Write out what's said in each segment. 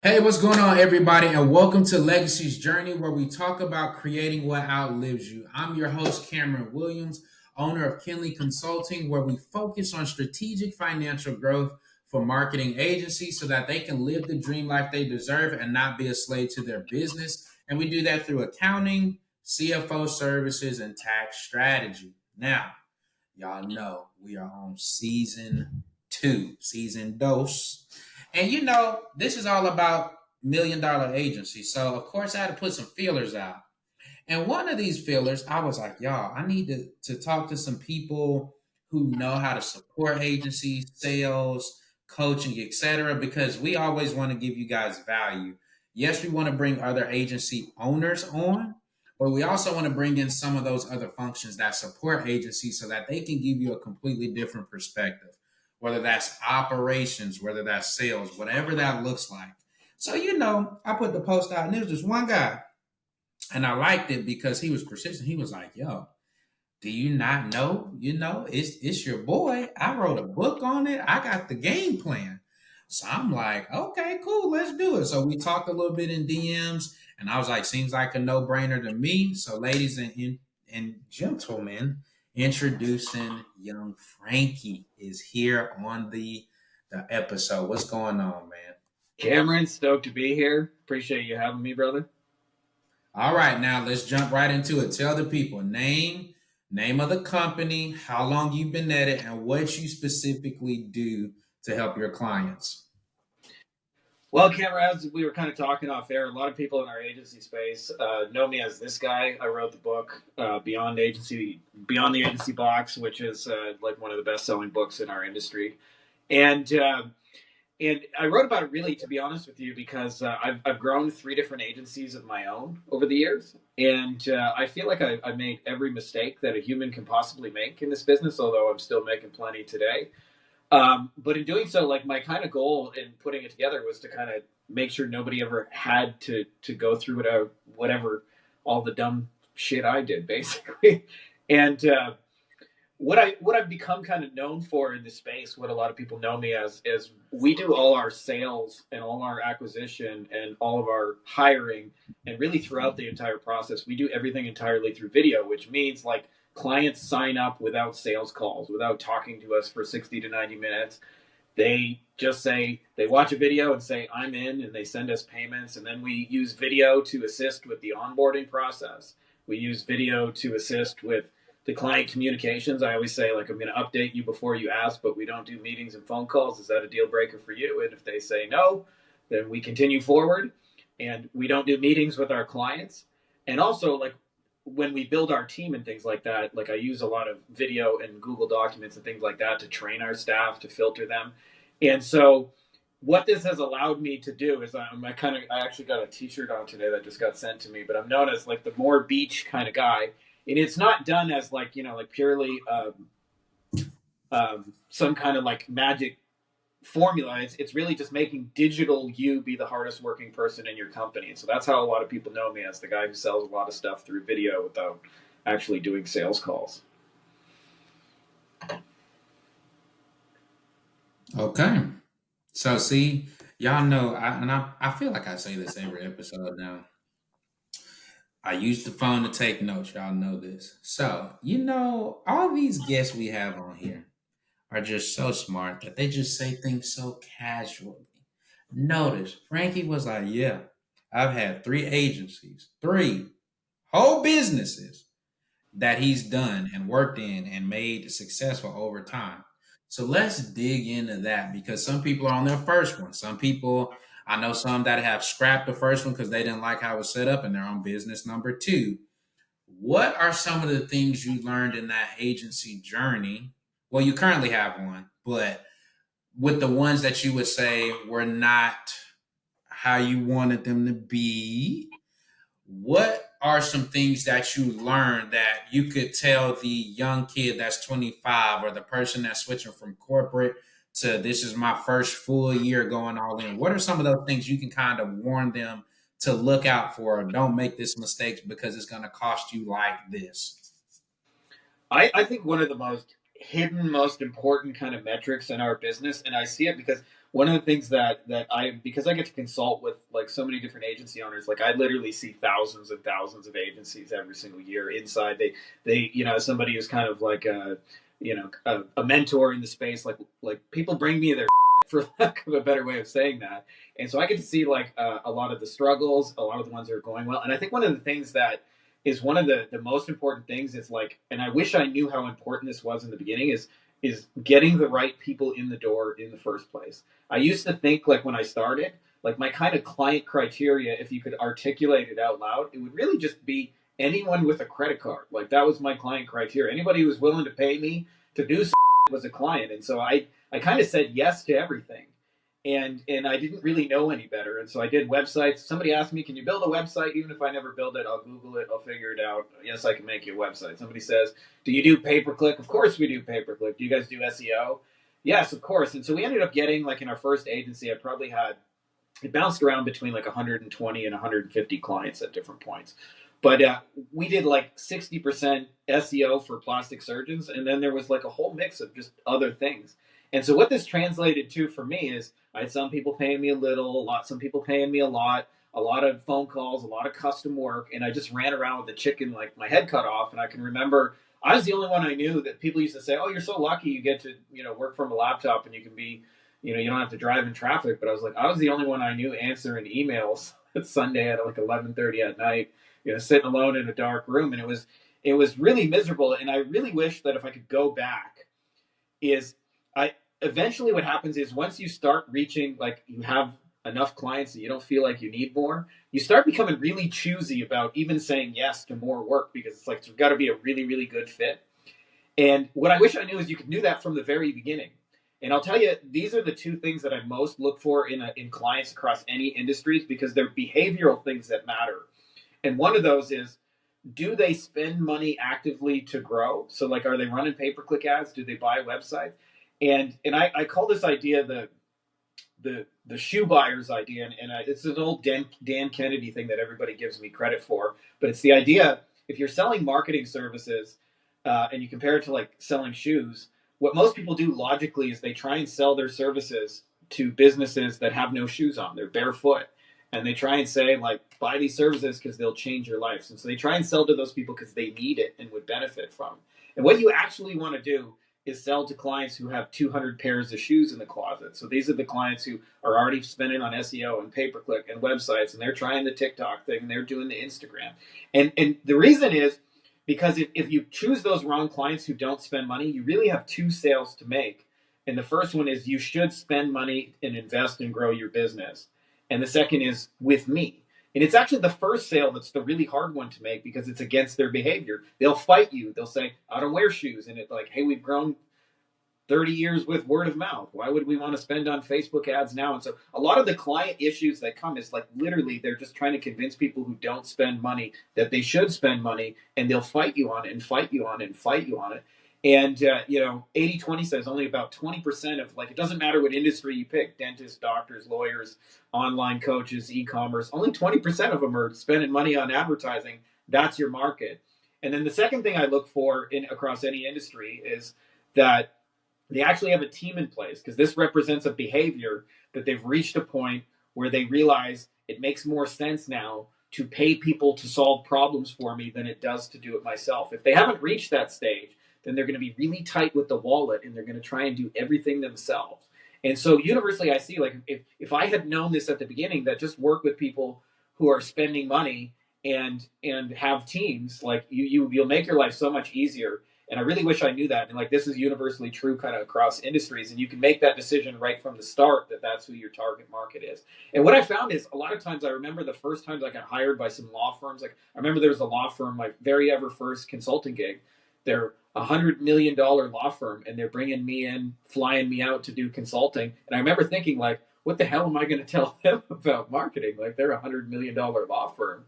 Hey, what's going on, everybody, and welcome to Legacy's Journey, where we talk about creating what outlives you. I'm your host, Cameron Williams, owner of Kinley Consulting, where we focus on strategic financial growth for marketing agencies so that they can live the dream life they deserve and not be a slave to their business. And we do that through accounting, CFO services, and tax strategy. Now, y'all know we are on season two, season dose. And this is all about million-dollar agencies. So of course I had to put some feelers out. And one of these feelers, I was like, y'all, I need to talk to some people who know how to support agencies, sales, coaching, etc. Because we always want to give you guys value. Yes, we want to bring other agency owners on, but we also want to bring in some of those other functions that support agencies so that they can give you a completely different perspective, whether that's operations, whether that's sales, whatever that looks like. So, I put the post out and there was just one guy, and I liked it because he was persistent. He was like, yo, do you not know? It's your boy. I wrote a book on it. I got the game plan. So I'm like, okay, cool, let's do it. So we talked a little bit in DMs, and I was like, seems like a no-brainer to me. So, ladies and gentlemen, introducing young Frankie is here on the episode. What's going on, man? Cameron, stoked to be here. Appreciate you having me, brother. All right, now let's jump right into it. Tell the people name of the company, how long you've been at it, and what you specifically do to help your clients. Well, Cameron, as we were kind of talking off air, a lot of people in our agency space know me as this guy. I wrote the book Beyond the Agency Box, which is like one of the best-selling books in our industry. And and I wrote about it really, to be honest with you, because I've grown three different agencies of my own over the years, and I feel like I've made every mistake that a human can possibly make in this business. Although I'm still making plenty today. But in doing so, like my kind of goal in putting it together was to kind of make sure nobody ever had to go through whatever all the dumb shit I did, basically. And what I've become kind of known for in this space, what a lot of people know me as, is we do all our sales and all our acquisition and all of our hiring, and really throughout the entire process, we do everything entirely through video, which means like clients sign up without sales calls, without talking to us for 60 to 90 minutes. They just say they watch a video and say I'm in, and they send us payments, and then we use video to assist with the onboarding process. We use video to assist with the client communications. I always say, like, I'm going to update you before you ask, but we don't do meetings and phone calls. Is that a deal breaker for you? And if they say no, then we continue forward, and we don't do meetings with our clients. And also, like, when we build our team and things like that, like I use a lot of video and Google Documents and things like that to train our staff, to filter them. And so what this has allowed me to do is I actually got a T-shirt on today that just got sent to me, but I'm known as like the more beach kind of guy, and it's not done as like like purely some kind of like magic formula. It's really just making digital you be the hardest working person in your company. And so that's how a lot of people know me, as the guy who sells a lot of stuff through video without actually doing sales calls. Okay. So see, y'all know, I feel like I say this every episode now. I use the phone to take notes. Y'all know this. So, all these guests we have on here are just so smart that they just say things so casually. Notice Frankie was like, yeah, I've had three agencies, three whole businesses that he's done and worked in and made successful over time. So let's dig into that, because some people are on their first one. Some people, I know some that have scrapped the first one because they didn't like how it was set up, and they're on business number two. What are some of the things you learned in that agency journey? Well, you currently have one, but with the ones that you would say were not how you wanted them to be, what are some things that you learned that you could tell the young kid that's 25, or the person that's switching from corporate to this is my first full year going all in? What are some of those things you can kind of warn them to look out for? Don't make this mistake because it's going to cost you like this. I think one of the most hidden, most important kind of metrics in our business, and I see it because one of the things that I, because I get to consult with like so many different agency owners, like I literally see thousands and thousands of agencies every single year inside. They somebody who's kind of like a mentor in the space, like people bring me their for lack of a better way of saying that. And so I get to see like a lot of the struggles, a lot of the ones that are going well. And I think one of the things that is one of the most important things is like, and I wish I knew how important this was in the beginning, is getting the right people in the door in the first place. I used to think like when I started, like my kind of client criteria, if you could articulate it out loud, it would really just be anyone with a credit card. Like that was my client criteria. Anybody who was willing to pay me to do was a client. And so I kind of said yes to everything. And I didn't really know any better. And so I did websites. Somebody asked me, can you build a website? Even if I never build it, I'll Google it. I'll figure it out. Yes, I can make you a website. Somebody says, do you do pay-per-click? Of course we do pay-per-click. Do you guys do SEO? Yes, of course. And so we ended up getting, like in our first agency, I probably had, it bounced around between like 120 and 150 clients at different points. But we did like 60% SEO for plastic surgeons. And then there was like a whole mix of just other things. And so what this translated to for me is I had some people paying me a little, some people paying me a lot of phone calls, a lot of custom work. And I just ran around with the chicken, like my head cut off. And I can remember I was the only one I knew that people used to say, oh, you're so lucky you get to, work from a laptop and you can be, you don't have to drive in traffic. But I was like, I was the only one I knew answering emails Sunday at like 11:30 at night, sitting alone in a dark room. And it was really miserable. And I really wish that if I could go back is I eventually what happens is once you start reaching, like you have enough clients that you don't feel like you need more, you start becoming really choosy about even saying yes to more work because it's like, it's got to be a really, really good fit. And what I wish I knew is you could do that from the very beginning. And I'll tell you, these are the two things that I most look for in clients across any industries because they're behavioral things that matter. And one of those is, do they spend money actively to grow? So like, are they running pay-per-click ads? Do they buy websites? And I call this idea the shoe buyer's idea. And it's an old Dan Kennedy thing that everybody gives me credit for. But it's the idea, if you're selling marketing services and you compare it to like selling shoes, what most people do logically is they try and sell their services to businesses that have no shoes on. They're barefoot. And they try and say, like, buy these services because they'll change your life. And so they try and sell to those people because they need it and would benefit from it. And what you actually want to do is sell to clients who have 200 pairs of shoes in the closet. So these are the clients who are already spending on SEO and pay-per-click and websites, and they're trying the TikTok thing, and they're doing the Instagram. And the reason is because if you choose those wrong clients who don't spend money, you really have two sales to make. And the first one is you should spend money and invest and grow your business. And the second is with me. And it's actually the first sale that's the really hard one to make because it's against their behavior. They'll fight you. They'll say, I don't wear shoes. And it's like, hey, we've grown 30 years with word of mouth. Why would we want to spend on Facebook ads now? And so a lot of the client issues that come is like literally they're just trying to convince people who don't spend money that they should spend money, and they'll fight you on it and fight you on it and fight you on it. And 80-20 says only about 20% of, like, it doesn't matter what industry you pick, dentists, doctors, lawyers, online coaches, e-commerce, only 20% of them are spending money on advertising. That's your market. And then the second thing I look for across any industry is that they actually have a team in place, because this represents a behavior that they've reached a point where they realize it makes more sense now to pay people to solve problems for me than it does to do it myself. If they haven't reached that stage, then they're going to be really tight with the wallet and they're going to try and do everything themselves. And so universally I see, like, if I had known this at the beginning, that just work with people who are spending money and have teams, like you'll make your life so much easier. And I really wish I knew that. And like, this is universally true kind of across industries. And you can make that decision right from the start that that's who your target market is. And what I found is a lot of times, I remember the first times I got hired by some law firms. Like, I remember there was a law firm, my very ever first consulting gig. They're $100 million law firm, and they're bringing me in, flying me out to do consulting. And I remember thinking, like, what the hell am I going to tell them about marketing? Like, they're a $100 million law firm.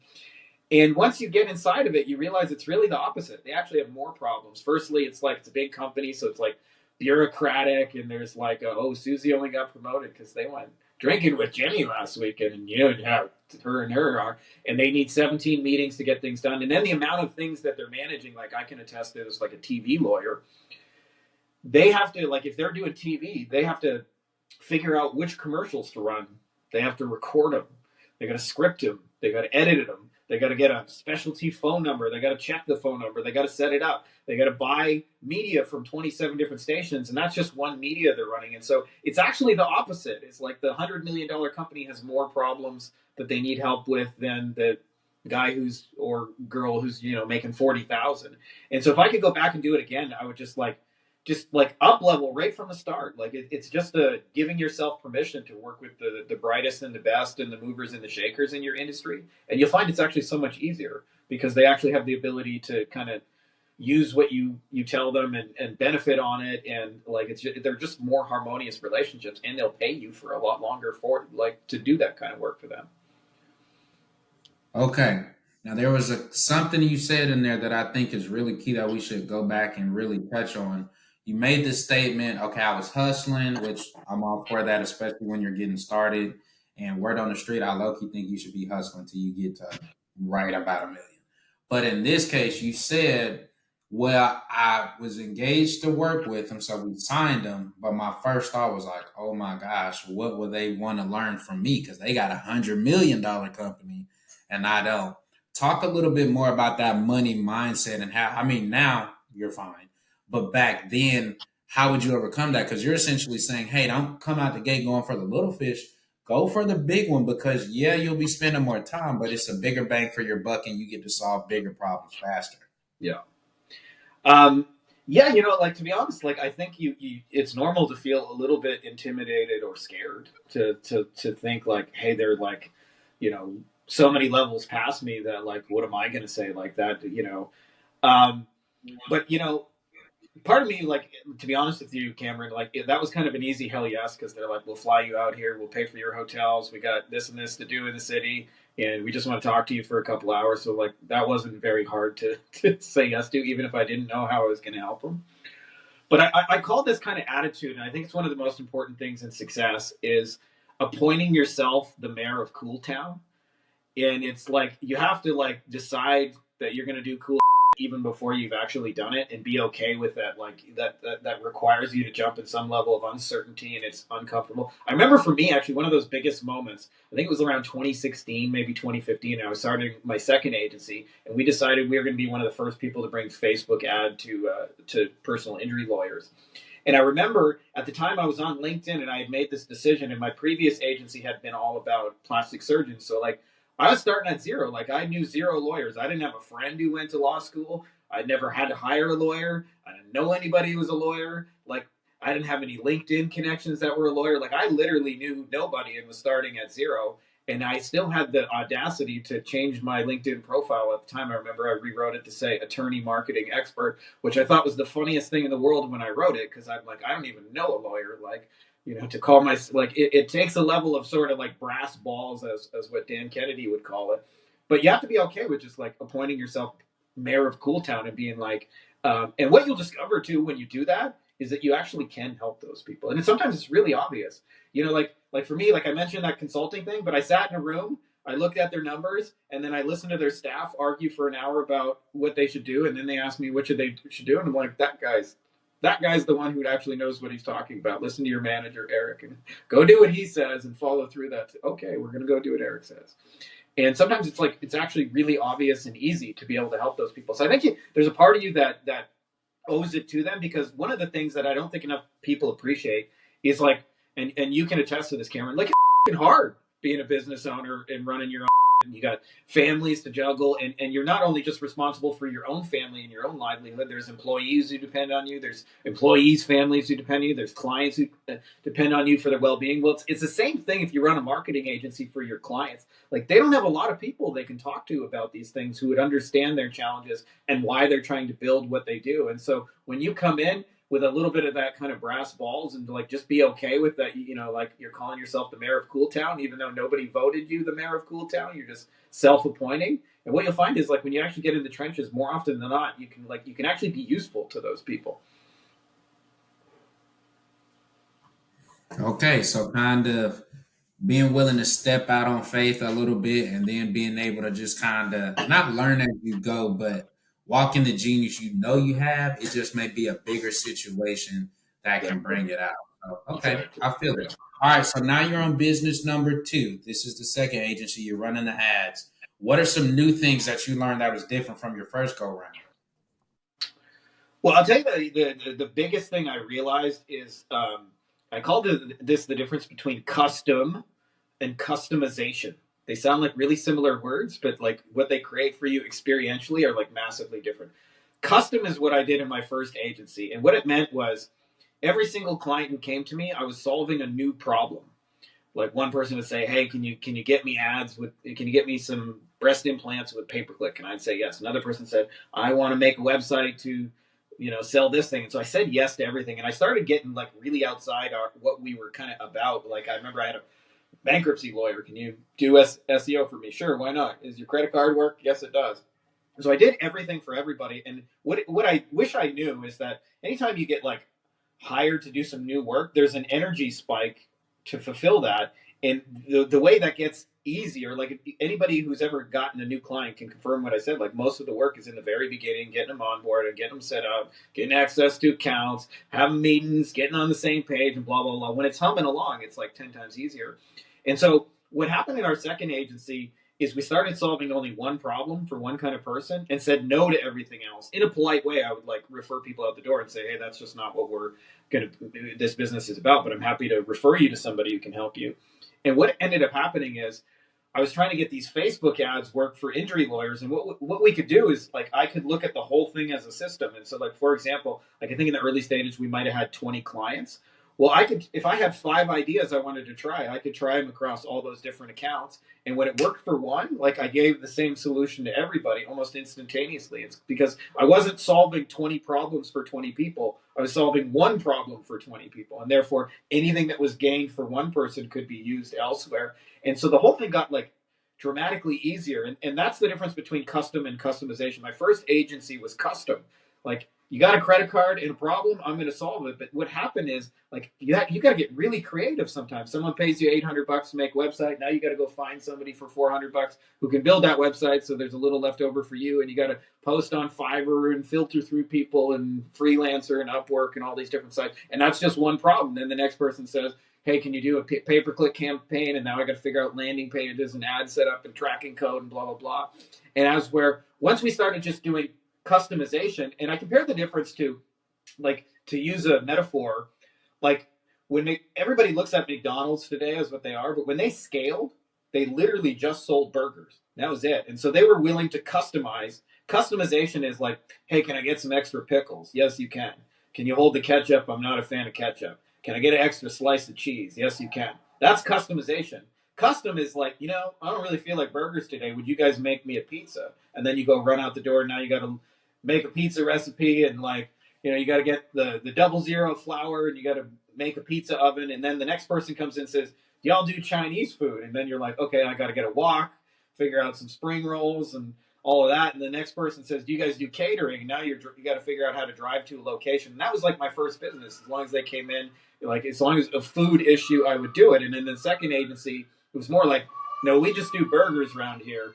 And once you get inside of it, you realize it's really the opposite. They actually have more problems. Firstly, it's like, it's a big company, so it's like bureaucratic, and there's like, Susie only got promoted because they went drinking with Jenny last weekend, and her and her are, and they need 17 meetings to get things done. And then the amount of things that they're managing, like, I can attest to this, like a TV lawyer, they have to, like, if they're doing TV, they have to figure out which commercials to run. They have to record them. They got to script them. They got to edit them. They got to get a specialty phone number. They got to check the phone number. They got to set it up. They got to buy media from 27 different stations, and that's just one media they're running. And so it's actually the opposite. It's like the $100 million company has more problems that they need help with than the guy who's or girl who's making 40,000. And so if I could go back and do it again, I would just like up level right from the start. Like it's just giving yourself permission to work with the brightest and the best and the movers and the shakers in your industry, and you'll find it's actually so much easier because they actually have the ability to kind of use what you tell them and benefit on it, and like they're just more harmonious relationships, and they'll pay you for a lot longer for like to do that kind of work for them. Okay. Now there was something you said in there that I think is really key that we should go back and really touch on. You made this statement, okay, I was hustling, which I'm all for that, especially when you're getting started. And word on the street, I low key think you should be hustling till you get to right about 1 million. But in this case, you said, well, I was engaged to work with him, so we signed him. But my first thought was like, oh my gosh, what would they want to learn from me? Because they got $100 million company and I don't. Talk a little bit more about that money mindset and how, I mean, now you're fine. But back then, how would you overcome that? Because you're essentially saying, hey, don't come out the gate going for the little fish. Go for the big one because, yeah, you'll be spending more time, but it's a bigger bang for your buck and you get to solve bigger problems faster. Yeah. Um, yeah, like to be honest, like I think it's normal to feel a little bit intimidated or scared to think like, hey, they're like, you know, so many levels past me that like, what am I going to say like that? Um, but part of me, like, to be honest with you, Cameron, like that was kind of an easy hell yes because they're like, we'll fly you out here, we'll pay for your hotels, we got this and this to do in the city, and we just want to talk to you for a couple hours. So like that wasn't very hard to say yes to, even if I didn't know how I was going to help them. But I call this kind of attitude, and I think it's one of the most important things in success is appointing yourself the mayor of Cool Town. And it's like you have to like decide that you're going to do cool even before you've actually done it and be okay with that. Like that requires you to jump in some level of uncertainty, and it's uncomfortable. I remember for me actually one of those biggest moments, I think it was around 2016, maybe 2015. I was starting my second agency, and we decided we were going to be one of the first people to bring Facebook ad to personal injury lawyers. And I remember at the time I was on LinkedIn and I had made this decision, and my previous agency had been all about plastic surgeons. So, like, I was starting at zero. Like, I knew zero lawyers. I didn't have a friend who went to law school. I never had to hire a lawyer. I didn't know anybody who was a lawyer. Like, I didn't have any LinkedIn connections that were a lawyer. Like, I literally knew nobody and was starting at zero. And I still had the audacity to change my LinkedIn profile at the time. I remember I rewrote it to say attorney marketing expert, which I thought was the funniest thing in the world when I wrote it, because I'm like, I don't even know a lawyer. Like, to call my like it takes a level of sort of like brass balls, as what Dan Kennedy would call it. But you have to be okay with just like appointing yourself mayor of Cool Town and being like, and what you'll discover too when you do that is that you actually can help those people, and sometimes it's really obvious. Like for me, like I mentioned that consulting thing, but I sat in a room, I looked at their numbers, and then I listened to their staff argue for an hour about what they should do, and then they asked me which of they should do, and I'm like, that guy's the one who actually knows what he's talking about. Listen to your manager, Eric, and go do what he says and follow through that. Okay, we're going to go do what Eric says. And sometimes it's like it's actually really obvious and easy to be able to help those people. So I think there's a part of you that owes it to them, because one of the things that I don't think enough people appreciate is like, and you can attest to this, Cameron, like it's hard being a business owner and running your own. And you got families to juggle, and you're not only just responsible for your own family and your own livelihood. There's employees who depend on you. There's employees' families who depend on you. There's clients who depend on you for their well-being. Well, it's the same thing if you run a marketing agency for your clients. Like, they don't have a lot of people they can talk to about these things who would understand their challenges and why they're trying to build what they do. And so when you come in with a little bit of that kind of brass balls and like just be okay with that, like you're calling yourself the mayor of Cool Town, even though nobody voted you the mayor of Cool Town, you're just self-appointing. And what you'll find is like when you actually get in the trenches, more often than not, you can actually be useful to those people. Okay, so kind of being willing to step out on faith a little bit and then being able to just kind of not learn as you go, but walk in the genius you know you have. It just may be a bigger situation that Yeah. can bring it out. Oh, okay, Exactly. I feel it. All right, so now you're on business number two. This is the second agency. You're running the ads. What are some new things that you learned that was different from your first go round? Well, I'll tell you the biggest thing I realized is I called this the difference between custom and customization. They sound like really similar words, but like what they create for you experientially are like massively different. Custom is what I did in my first agency, and what it meant was every single client who came to me, I was solving a new problem. Like one person would say, "Hey, can you get me ads with? Can you get me some breast implants with pay per click?" And I'd say yes. Another person said, "I want to make a website to, sell this thing." And so I said yes to everything, and I started getting like really outside what we were kind of about. Like I remember I had a bankruptcy lawyer. Can you do SEO for me? Sure, why not? Is your credit card work? Yes, it does. So I did everything for everybody. And what I wish I knew is that anytime you get like hired to do some new work, there's an energy spike to fulfill that. And the way that gets easier, like anybody who's ever gotten a new client can confirm what I said. Like most of the work is in the very beginning, getting them on board and getting them set up, getting access to accounts, having meetings, getting on the same page, and blah blah blah. When it's humming along, it's like 10 times easier. And so what happened in our second agency is we started solving only one problem for one kind of person and said no to everything else. In a polite way, I would like refer people out the door and say, "Hey, that's just not what we're going to this business is about, but I'm happy to refer you to somebody who can help you." And what ended up happening is I was trying to get these Facebook ads work for injury lawyers, and what we could do is like I could look at the whole thing as a system. And so, like for example, like I think in the early stages we might have had 20 clients. Well, I could if I had 5 ideas I wanted to try, I could try them across all those different accounts. And when it worked for one, like I gave the same solution to everybody almost instantaneously. It's because I wasn't solving 20 problems for 20 people. I was solving one problem for 20 people. And therefore, anything that was gained for one person could be used elsewhere. And so the whole thing got like dramatically easier. And that's the difference between custom and customization. My first agency was custom. Like you got a credit card and a problem, I'm going to solve it. But what happened is like you got to get really creative sometimes. Someone pays you $800 to make a website. Now you got to go find somebody for $400 who can build that website. So there's a little left over for you. And you got to post on Fiverr and filter through people and Freelancer and Upwork and all these different sites. And that's just one problem. Then the next person says, "Hey, can you do a pay-per-click campaign?" And now I got to figure out landing pages and ad setup and tracking code and blah blah blah. And as where once we started just doing customization, and I compared the difference to like to use a metaphor, like when everybody looks at McDonald's today as what they are, but when they scaled, they literally just sold burgers. That was it. And so they were willing to customize. Customization is like, "Hey, can I get some extra pickles?" Yes, you can. "Can you hold the ketchup? I'm not a fan of ketchup." "Can I get an extra slice of cheese?" Yes, you can. That's customization. Custom is like, I don't really feel like burgers today. Would you guys make me a pizza? And then you go run out the door. And now you got to make a pizza recipe and like, you got to get the 00 flour and you got to make a pizza oven. And then the next person comes in and says, "Do y'all do Chinese food?" And then you're like, "Okay, I got to get a wok, figure out some spring rolls and all of that." And the next person says, "Do you guys do catering?" And now you got to figure out how to drive to a location. And that was like my first business. As long as they came in, like as long as a food issue, I would do it. And then the second agency, it was more like, "No, we just do burgers around here.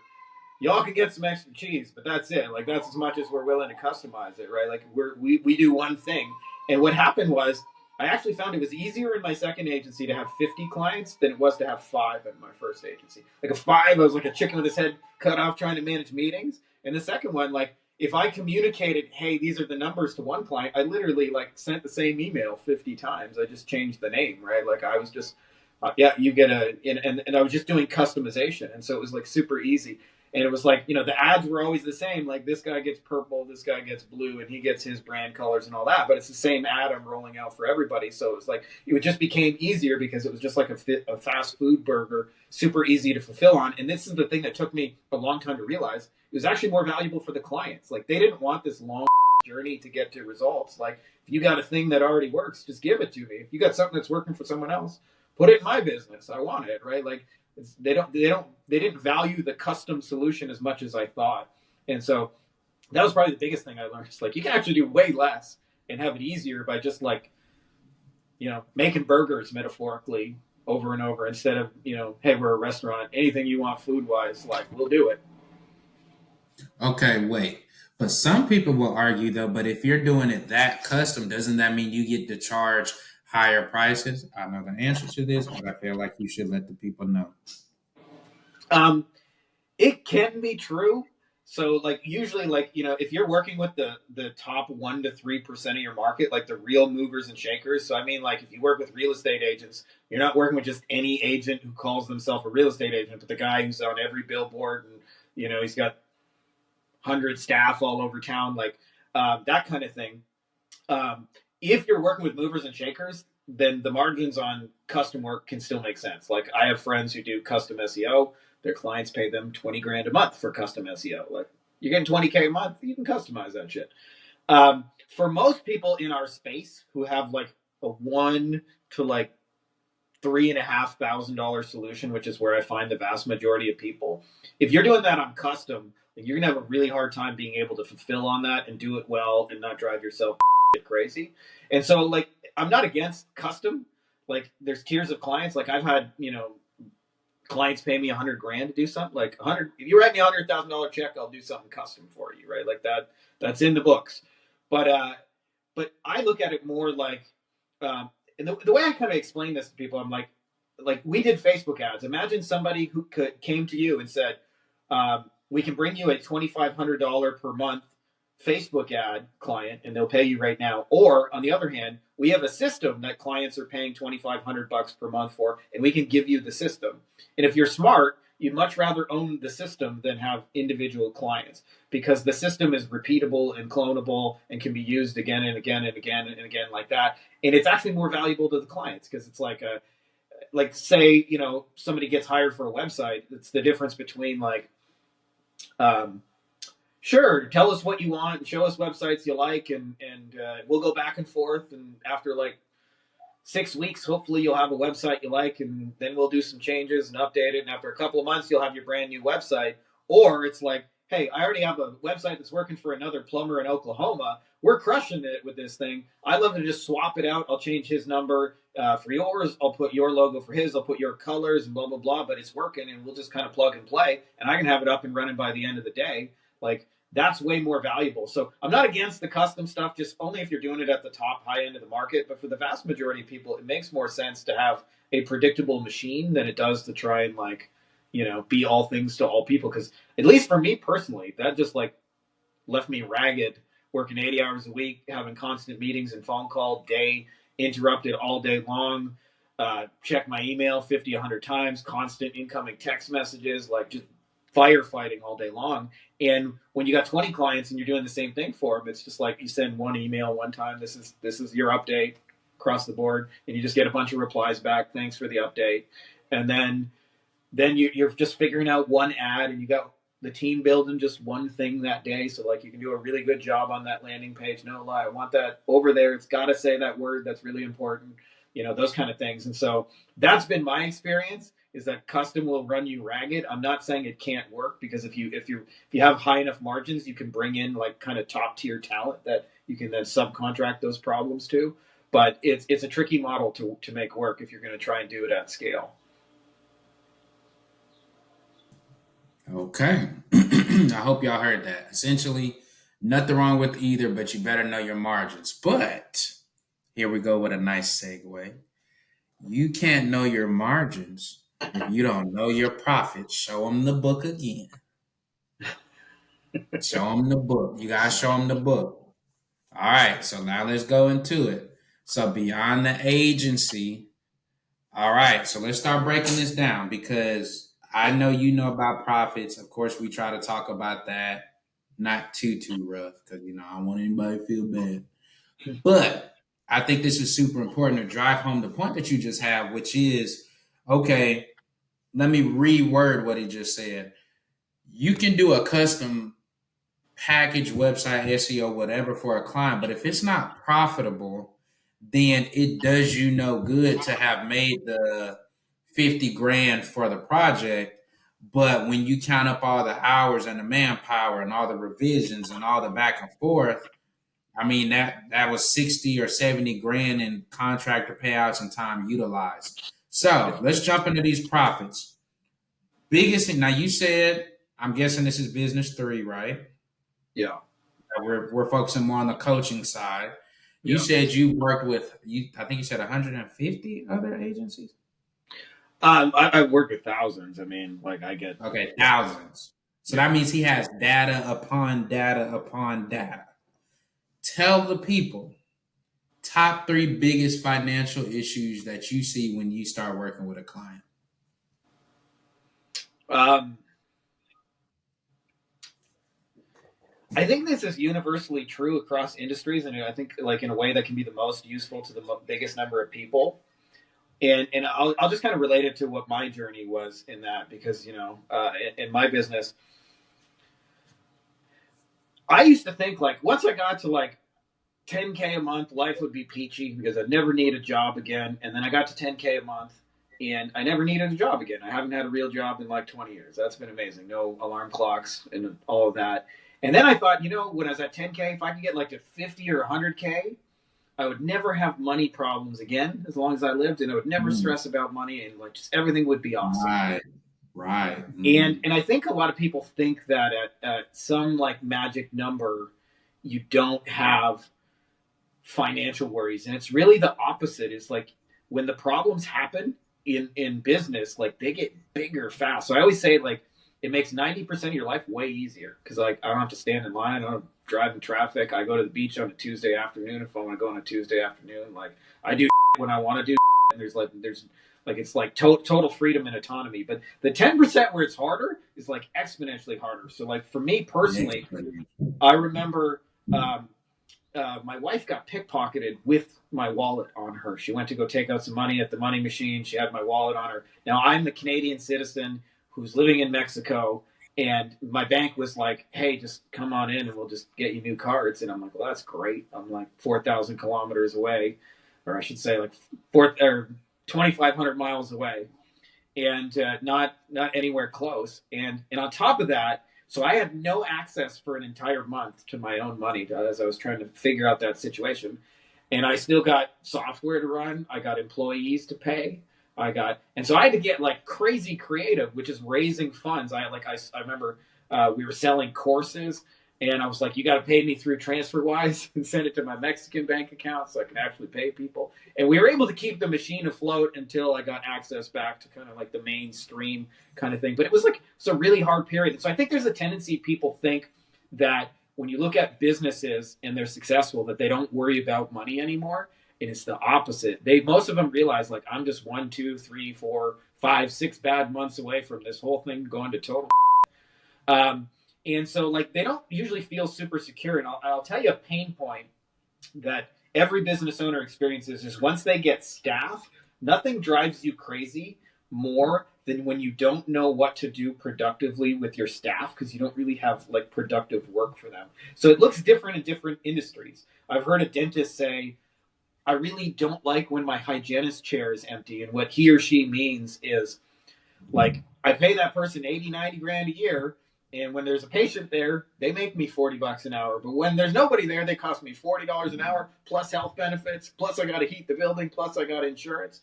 Y'all can get some extra cheese, but that's it. Like that's as much as we're willing to customize it, right? Like we do one thing." And what happened was I actually found it was easier in my second agency to have 50 clients than it was to have five in my first agency. Like a five, I was like a chicken with his head cut off trying to manage meetings. And the second one, like if I communicated, "Hey, these are the numbers," to one client, I literally like sent the same email 50 times. I just changed the name, right? Like I was just yeah, you get and I was just doing customization. And so it was like super easy. And it was like, the ads were always the same. Like this guy gets purple, this guy gets blue, and he gets his brand colors and all that. But it's the same ad I'm rolling out for everybody. So it was like, it just became easier because it was just like a fast food burger, super easy to fulfill on. And this is the thing that took me a long time to realize. It was actually more valuable for the clients. Like they didn't want this long journey to get to results. Like if you got a thing that already works, just give it to me. If you got something that's working for someone else, put it in my business. I want it, right? Like they didn't value the custom solution as much as I thought. And so that was probably the biggest thing I learned. It's like you can actually do way less and have it easier by just like, making burgers metaphorically over and over instead of, "Hey, we're a restaurant. Anything you want food wise, like we'll do it." Okay, wait. But some people will argue though, but if you're doing it that custom, doesn't that mean you get to charge higher prices? I know the answer to this, but I feel like you should let the people know. Um, it can be true. So like usually like if you're working with the top 1 to 3% of your market, like the real movers and shakers. So I mean like if you work with real estate agents, you're not working with just any agent who calls themselves a real estate agent, but the guy who's on every billboard and he's got 100 staff all over town, like that kind of thing. Um, if you're working with movers and shakers, then the margins on custom work can still make sense. Like I have friends who do custom SEO. Their clients pay them 20 grand a month for custom SEO. Like you're getting 20K a month, you can customize that shit. For most people in our space who have like a 1 to like $3,500 solution, which is where I find the vast majority of people. If you're doing that on custom, you're gonna have a really hard time being able to fulfill on that and do it well and not drive yourself crazy. And so, like, I'm not against custom. Like, there's tiers of clients. Like, I've had clients pay me 100 grand to do something. Like 100, if you write me $100,000 check, I'll do something custom for you, right? Like that. That's in the books. But I look at it more like, and the way I kind of explain this to people, I'm like we did Facebook ads. Imagine somebody who came to you and said, we can bring you a $2,500 per month Facebook ad client, and they'll pay you right now. Or on the other hand, we have a system that clients are paying $2,500 per month for, and we can give you the system. And if you're smart, you'd much rather own the system than have individual clients because the system is repeatable and clonable and can be used again and again and again and again like that. And it's actually more valuable to the clients because it's like say somebody gets hired for a website. It's the difference between like um, sure, tell us what you want and show us websites you like, and we'll go back and forth. And after like 6 weeks, hopefully you'll have a website you like, and then we'll do some changes and update it. And after a couple of months, you'll have your brand new website. Or it's like, hey, I already have a website that's working for another plumber in Oklahoma. We're crushing it with this thing. I'd love to just swap it out. I'll change his number for yours. I'll put your logo for his. I'll put your colors and blah, blah, blah. But it's working, and we'll just kind of plug and play. And I can have it up and running by the end of the day. Like, that's way more valuable. So I'm not against the custom stuff, just only if you're doing it at the top high end of the market. But for the vast majority of people, it makes more sense to have a predictable machine than it does to try and be all things to all people. Because at least for me personally, that just like left me ragged, working 80 hours a week, having constant meetings and phone call day, interrupted all day long. Check my email 50, 100 times, constant incoming text messages, like just firefighting all day long. And when you got 20 clients and you're doing the same thing for them, it's just like you send one email one time. This is your update across the board, and you just get a bunch of replies back. Thanks for the update, and then you're just figuring out one ad, and you got the team building just one thing that day. So like you can do a really good job on that landing page. No lie, I want that over there. It's got to say that word. That's really important. Those kind of things. And so that's been my experience. Is that custom will run you ragged. I'm not saying it can't work because if you have high enough margins, you can bring in like kind of top tier talent that you can then subcontract those problems to. But it's a tricky model to make work if you're going to try and do it at scale. Okay. I hope y'all heard that. Essentially, nothing wrong with either, but you better know your margins. But here we go with a nice segue. You can't know your margins if you don't know your profits. Show them the book again. Show them the book. You gotta show them the book. All right, so now let's go into it. So beyond the agency, all right, so let's start breaking this down because I know you know about profits. Of course, we try to talk about that, not too rough because I don't want anybody to feel bad. But I think this is super important to drive home the point that you just have, which is okay. Let me reword what he just said. You can do a custom package, website, SEO, whatever for a client. But if it's not profitable, then it does you no good to have made the 50 grand for the project. But when you count up all the hours and the manpower and all the revisions and all the back and forth, I mean that was 60 or 70 grand in contractor payouts and time utilized. So let's jump into these profits. Biggest thing now you said, I'm guessing this is business three, right? Yeah. We're focusing more on the coaching side. You Yeah. said you worked with you. I think you said 150 other agencies. I've worked with thousands. I mean, like I get, Okay, yeah, thousands. So yeah. that means he has data upon data upon data. Tell the people top three biggest financial issues that you see when you start working with a client. Um, I think this is universally true across industries, and I think like in a way that can be the most useful to the biggest number of people. And I'll just kind of relate it to what my journey was in that because in my business, I used to think like once I got to like 10K a month, life would be peachy because I'd never need a job again. And then I got to 10K a month, and I never needed a job again. I haven't had a real job in like 20 years. That's been amazing. No alarm clocks and all of that. And then I thought, when I was at 10K, if I could get like to 50 or 100K, I would never have money problems again as long as I lived, and I would never Mm, stress about money, and like just everything would be awesome. right, right. And I think a lot of people think that at some like magic number, you don't have financial worries, and it's really the opposite. It's like when the problems happen in business, like they get bigger fast. So I always say like it makes 90% of your life way easier because like I don't have to stand in line, I don't drive in traffic, I go to the beach on a Tuesday afternoon if I want to go on a Tuesday afternoon. Like I do when I want to do, and there's it's like total freedom and autonomy. But the 10% where it's harder is like exponentially harder. So like for me personally, I remember um, my wife got pickpocketed with my wallet on her. She went to go take out some money at the money machine. She had my wallet on her. Now I'm the Canadian citizen who's living in Mexico, and my bank was like, "Hey, just come on in, and we'll just get you new cards." And I'm like, "Well, that's great." I'm like 4,000 kilometers away, or I should say, like 2,500 miles away, and not anywhere close. And on top of that, so I had no access for an entire month to my own money as I was trying to figure out that situation. And I still got software to run. I got employees to pay. And so I had to get like crazy creative, which is raising funds. I remember we were selling courses, and I was like, you got to pay me through TransferWise and send it to my Mexican bank account so I can actually pay people. And we were able to keep the machine afloat until I got access back to kind of like the mainstream kind of thing. But it was like it's a really hard period. And so I think there's a tendency people think that when you look at businesses and they're successful, that they don't worry about money anymore. And it's the opposite. Most of them realize like I'm just 1, 2, 3, 4, 5, 6 bad months away from this whole thing going to total. Um, and so like they don't usually feel super secure. And I'll tell you a pain point that every business owner experiences is once they get staff, nothing drives you crazy more than when you don't know what to do productively with your staff because you don't really have like productive work for them. So it looks different in different industries. I've heard a dentist say, I really don't like when my hygienist chair is empty. And what he or she means is like, I pay that person 80, 90 grand a year. And when there's a patient there, they make me $40 an hour. But when there's nobody there, they cost me $40 an hour plus health benefits. Plus, I got to heat the building. Plus, I got insurance.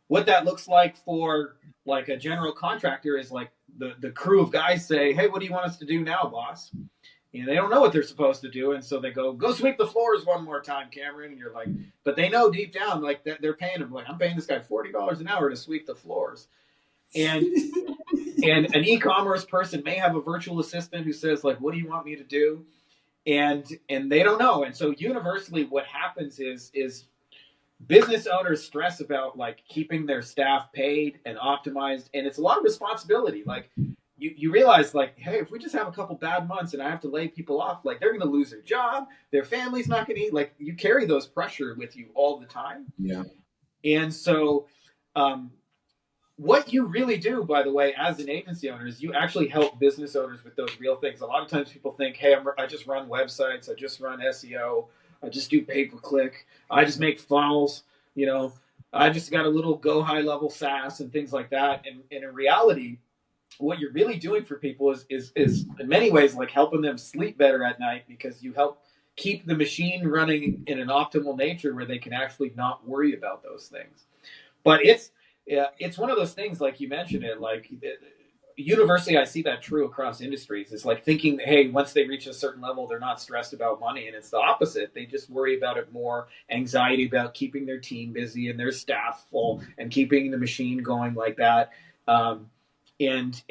What that looks like for like a general contractor is like the crew of guys say, "Hey, what do you want us to do now, boss?" And they don't know what they're supposed to do, and so they go sweep the floors one more time, Cameron. And you're like, but they know deep down like that they're paying him. Like I'm paying this guy $40 an hour to sweep the floors, and and an e-commerce person may have a virtual assistant who says like, what do you want me to do? And they don't know. And so universally what happens is business owners stress about like keeping their staff paid and optimized, and it's a lot of responsibility. Like you realize like, hey, if we just have a couple bad months and I have to lay people off, like they're going to lose their job, their family's not going to eat. Like you carry those pressure with you all the time. Yeah. And so um, what you really do, by the way, as an agency owner, is you actually help business owners with those real things. A lot of times people think, hey, I just run websites, I just run SEO, I just do pay per click, I just make funnels, you know, I just got a little go high level SaaS and things like that. And in reality, what you're really doing for people is in many ways like helping them sleep better at night because you help keep the machine running in an optimal nature where they can actually not worry about those things. But it's one of those things like you mentioned it like universally, I see that true across industries. It's like thinking, hey, once they reach a certain level, they're not stressed about money, and it's the opposite. They just worry about it more, anxiety about keeping their team busy and their staff full and keeping the machine going like that. Um, and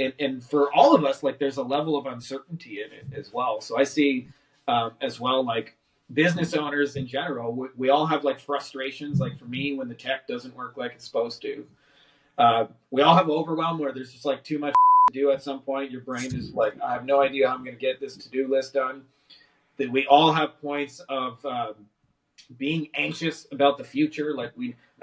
for all of us, like there's a level of uncertainty in it as well. So I see as well, like business owners in general, we all have like frustrations. Like for me, when the tech doesn't work like it's supposed to, we all have overwhelm where there's just like too much to do at some point. Your brain is like, I have no idea how I'm going to get this to-do list done. That we all have points of being anxious about the future. Like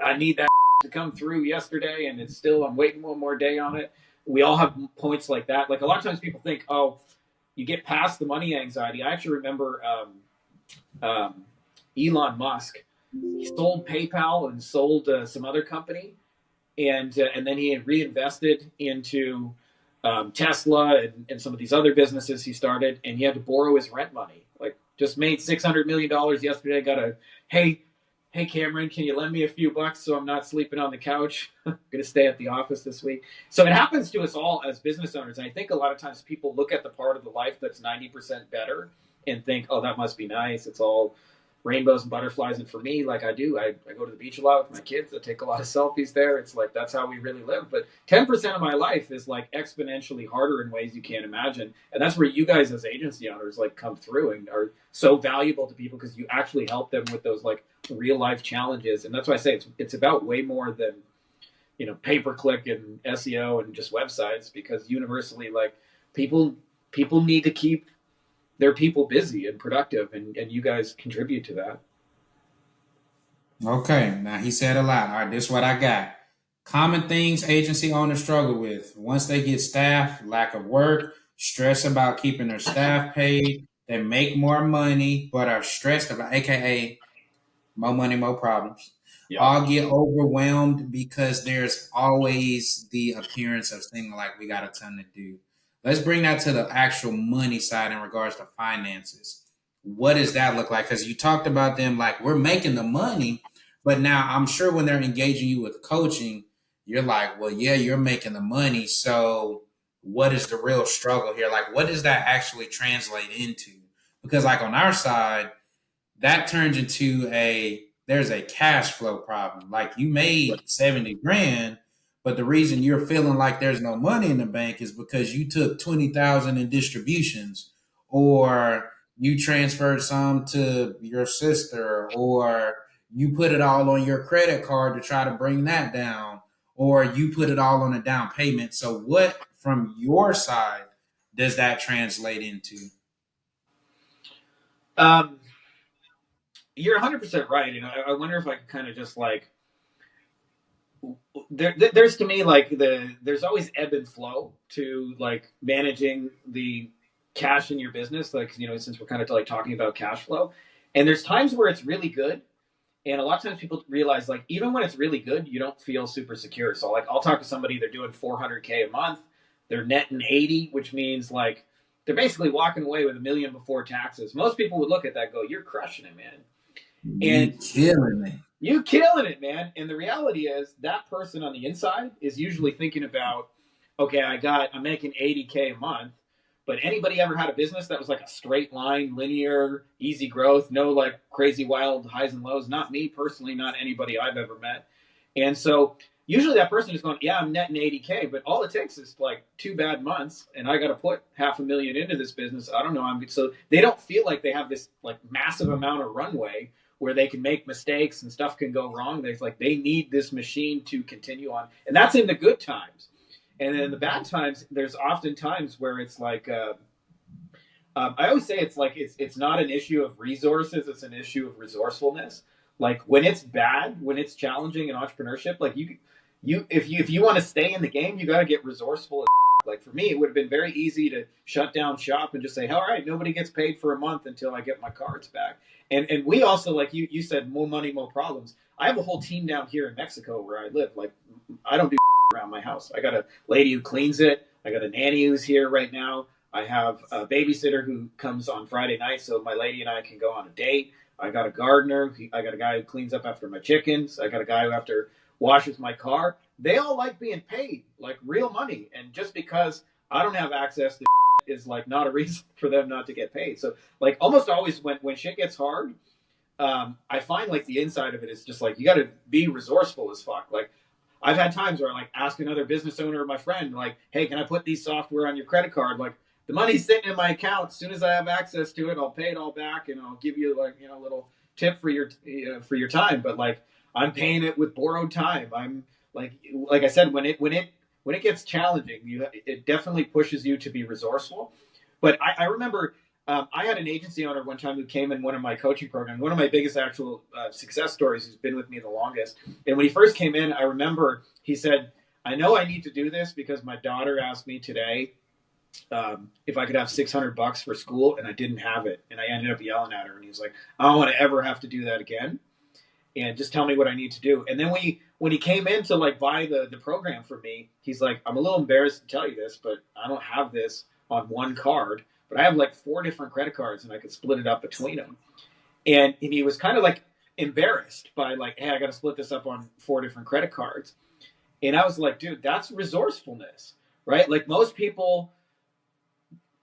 I need that to come through yesterday, and it's still I'm waiting one more day on it. We all have points like that. Like a lot of times people think, oh, you get past the money anxiety. I actually remember Elon Musk. He sold PayPal and sold some other company, and then he had reinvested into Tesla and some of these other businesses he started, and he had to borrow his rent money. Like just made $600 million yesterday. Got a hey Cameron, can you lend me a few bucks so I'm not sleeping on the couch? I'm gonna stay at the office this week. So it happens to us all as business owners, and I think a lot of times people look at the part of the life that's 90% better and think, oh, that must be nice. It's all rainbows and butterflies. And for me, like I go to the beach a lot with my kids. I take a lot of selfies there. It's like that's how we really live. But 10% of my life is like exponentially harder in ways you can't imagine. And that's where you guys as agency owners like come through and are so valuable to people because you actually help them with those like real life challenges. And that's why I say it's about way more than pay per click and SEO and just websites, because universally like people need to keep their people busy and productive, and you guys contribute to that. Okay, now he said a lot. All right, this is what I got. Common things agency owners struggle with. Once they get staff, lack of work, stress about keeping their staff paid, they make more money, but are stressed about, AKA, more money, more problems. Yeah. All get overwhelmed because there's always the appearance of seeming like we got a ton to do. Let's bring that to the actual money side in regards to finances. What does that look like? Because you talked about them like we're making the money, but now I'm sure when they're engaging you with coaching, you're like, well, yeah, you're making the money. So what is the real struggle here? Like, what does that actually translate into? Because, like, on our side, that turns into there's a cash flow problem. Like you made 70 grand, but the reason you're feeling like there's no money in the bank is because you took 20,000 in distributions, or you transferred some to your sister, or you put it all on your credit card to try to bring that down, or you put it all on a down payment. So what from your side does that translate into? Um, you're 100% right. I wonder if I could kind of just like there's to me like there's always ebb and flow to like managing the cash in your business. Like since we're kind of like talking about cash flow, and there's times where it's really good. And a lot of times people realize like even when it's really good, you don't feel super secure. So like I'll talk to somebody, they're doing 400K a month, they're netting 80, which means like they're basically walking away with $1 million before taxes. Most people would look at that and go, "You're crushing it, man." You And killing it. you killing it, man. And the reality is that person on the inside is usually thinking about, okay, I'm making 80K a month. But anybody ever had a business that was like a straight line, linear, easy growth, no like crazy wild highs and lows? Not me personally, not anybody I've ever met. And so usually that person is going, yeah, I'm netting 80K, but all it takes is like 2 bad months, and I got to put $500,000 into this business. I don't know. So they don't feel like they have this like massive amount of runway where they can make mistakes and stuff can go wrong. There's like they need this machine to continue on, and that's in the good times. And then in the bad times, there's often times where it's like I always say it's not an issue of resources; it's an issue of resourcefulness. Like when it's bad, when it's challenging in entrepreneurship, like if you want to stay in the game, you got to get resourceful. Like for me, it would have been very easy to shut down shop and just say, all right, nobody gets paid for a month until I get my cards back. And we also, like you said, more money, more problems. I have a whole team down here in Mexico where I live. Like I don't do around my house. I got a lady who cleans it. I got a nanny who's here right now. I have a babysitter who comes on Friday night, so my lady and I can go on a date. I got a gardener. I got a guy who cleans up after my chickens. I got a guy who washes my car. They all like being paid like real money, and just because I don't have access to is like not a reason for them not to get paid. So like almost always when shit gets hard, I find like the inside of it is just like you got to be resourceful as fuck. Like I've had times where I like ask another business owner or my friend like, hey, can I put these software on your credit card? Like the money's sitting in my account. As soon as I have access to it, I'll pay it all back and I'll give you like a little tip for your time. But like I'm paying it with borrowed time. I'm like I said when it gets challenging, it definitely pushes you to be resourceful. But I remember I had an agency owner one time who came in one of my coaching programs, one of my biggest actual success stories, who's been with me the longest. And when he first came in, I remember he said, I know I need to do this because my daughter asked me today if I could have $600 for school, and I didn't have it. And I ended up yelling at her, and he was like, I don't want to ever have to do that again. And just tell me what I need to do. And then when he came in to like buy the program for me, he's like, I'm a little embarrassed to tell you this, but I don't have this on one card, but I have like 4 different credit cards and I could split it up between them. And he was kind of like embarrassed by like, hey, I got to split this up on 4 different credit cards. And I was like, dude, that's resourcefulness, right? Like most people,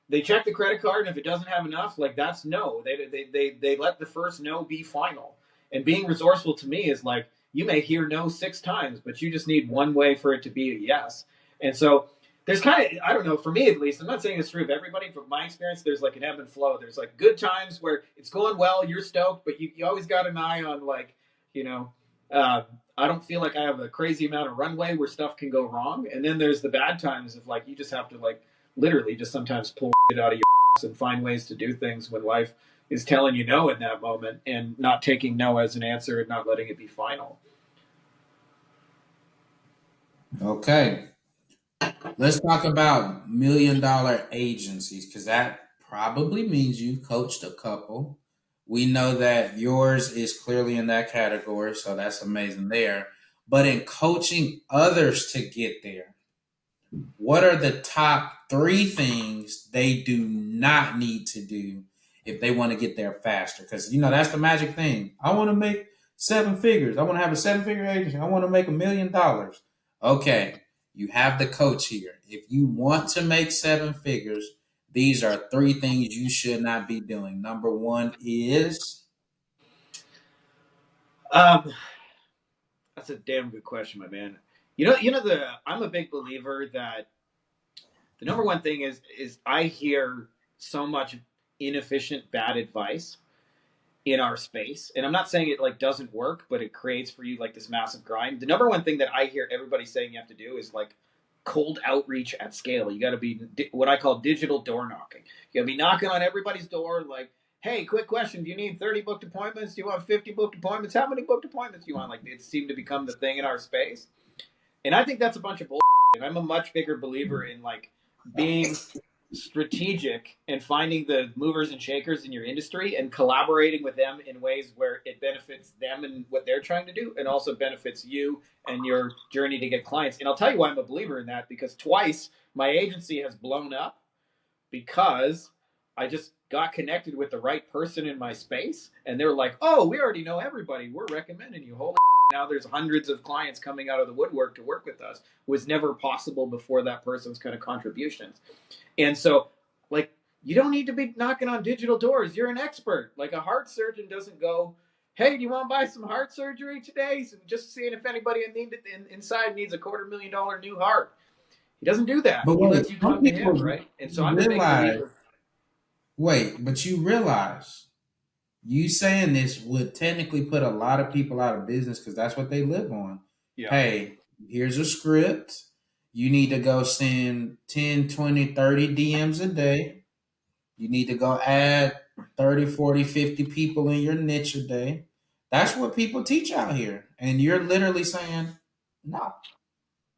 they check the credit card, and if it doesn't have enough, like that's no. They let the first no be final. And being resourceful to me is like you may hear no 6 times, but you just need one way for it to be a yes. And so there's kind of, I don't know, for me at least, I'm not saying it's true of everybody. From my experience, there's like an ebb and flow. There's like good times where it's going well, you're stoked, but you always got an eye on like, you know, uh, I don't feel like I have a crazy amount of runway where stuff can go wrong. And then there's the bad times of like you just have to like literally just sometimes pull it out of your ass and find ways to do things when life is telling you no in that moment and not taking no as an answer and not letting it be final. Okay. Let's talk about $1 million agencies because that probably means you coached a couple. We know that yours is clearly in that category, so that's amazing there. But in coaching others to get there, what are the top 3 things they do not need to do if they want to get there faster? Because that's the magic thing. I want to make 7 figures. I want to have a 7 figure agency. I want to make $1 million. Okay, you have the coach here. If you want to make 7 figures, these are 3 things you should not be doing. Number one is Um, that's a damn good question, my man. I'm a big believer that the number one thing is I hear so much inefficient bad advice in our space. And I'm not saying it like doesn't work, but it creates for you like this massive grind. The number one thing that I hear everybody saying you have to do is like cold outreach at scale. You got to be what I call digital door knocking. You got to be knocking on everybody's door like, hey, quick question. Do you need 30 booked appointments? Do you want 50 booked appointments? How many booked appointments do you want? Like it seemed to become the thing in our space. And I think that's a bunch of bullshit. And I'm a much bigger believer in like being strategic and finding the movers and shakers in your industry and collaborating with them in ways where it benefits them and what they're trying to do and also benefits you and your journey to get clients. And I'll tell you why I'm a believer in that, because twice my agency has blown up because I just got connected with the right person in my space and they're like, oh, we already know everybody, we're recommending you. Holy now there's hundreds of clients coming out of the woodwork to work with us. Was never possible before that person's kind of contributions. And so, like, you don't need to be knocking on digital doors. You're an expert. Like, a heart surgeon doesn't go, hey, do you want to buy some heart surgery today? So just seeing if anybody inside needs a $250,000 new heart. He doesn't do that. but He wait, lets you some come to him, people right? And so I'm a big realize believer. but you realize you saying this would technically put a lot of people out of business because that's what they live on. Yeah. Hey, here's a script. You need to go send 10, 20, 30 DMs a day. You need to go add 30, 40, 50 people in your niche a day. That's what people teach out here. And you're literally saying, no.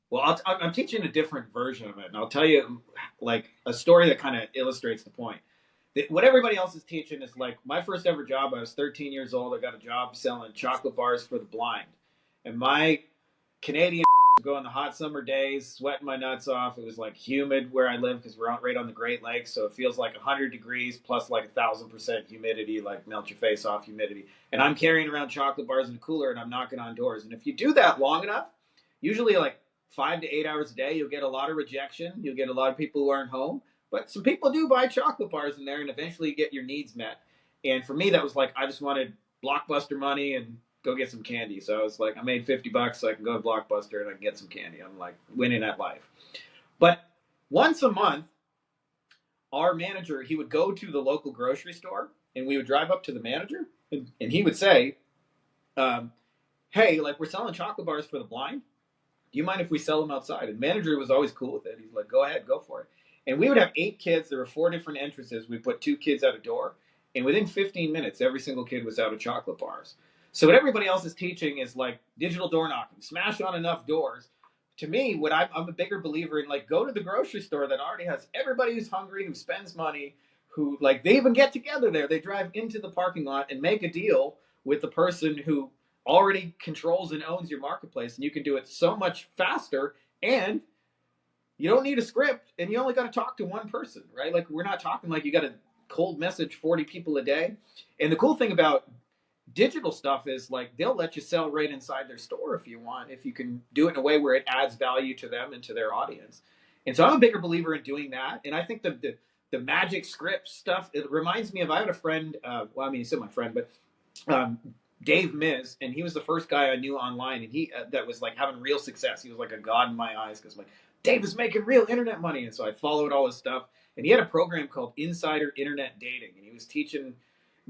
Well, I'm teaching a different version of it. And I'll tell you, like, a story that kind of illustrates the point. What everybody else is teaching is like my first ever job. I was 13 years old. I got a job selling chocolate bars for the blind, and my Canadian go on the hot summer days, sweating my nuts off. It was like humid where I live because we're right on the Great Lakes, so it feels like 100 degrees plus like 1,000% humidity, like melt your face off humidity. And I'm carrying around chocolate bars in a cooler, and I'm knocking on doors. And if you do that long enough, usually like 5 to 8 hours a day. You'll get a lot of rejection. You'll get a lot of people who aren't home. But some people do buy chocolate bars in there, and eventually you get your needs met. And for me, that was like I just wanted Blockbuster money and go get some candy. So I was like, I made $50 so I can go to Blockbuster and I can get some candy. I'm like winning at life. But once a month, our manager, he would go to the local grocery store and we would drive up to the manager and he would say, hey, like we're selling chocolate bars for the blind. Do you mind if we sell them outside? And the manager was always cool with it. He's like, go ahead, go for it. And we would have 8 kids. There were 4 different entrances. We put 2 kids at a door. And within 15 minutes, every single kid was out of chocolate bars. So what everybody else is teaching is like digital door knocking, smash on enough doors. To me, what I'm a bigger believer in, like go to the grocery store that already has everybody who's hungry, who spends money, who like they even get together there. They drive into the parking lot and make a deal with the person who already controls and owns your marketplace, and you can do it so much faster, and you don't need a script, and you only got to talk to one person, right? Like we're not talking like you got to cold message 40 people a day. And the cool thing about digital stuff is like they'll let you sell right inside their store if you want, if you can do it in a way where it adds value to them and to their audience. And so I'm a bigger believer in doing that. And I think the magic script stuff, it reminds me of, I had a friend, well, I mean, he's still my friend, but um, Dave Miz, and he was the first guy I knew online, and he that was like having real success. He was like a god in my eyes because like Dave is making real internet money, and so I followed all his stuff. And he had a program called Insider Internet Dating, and he was teaching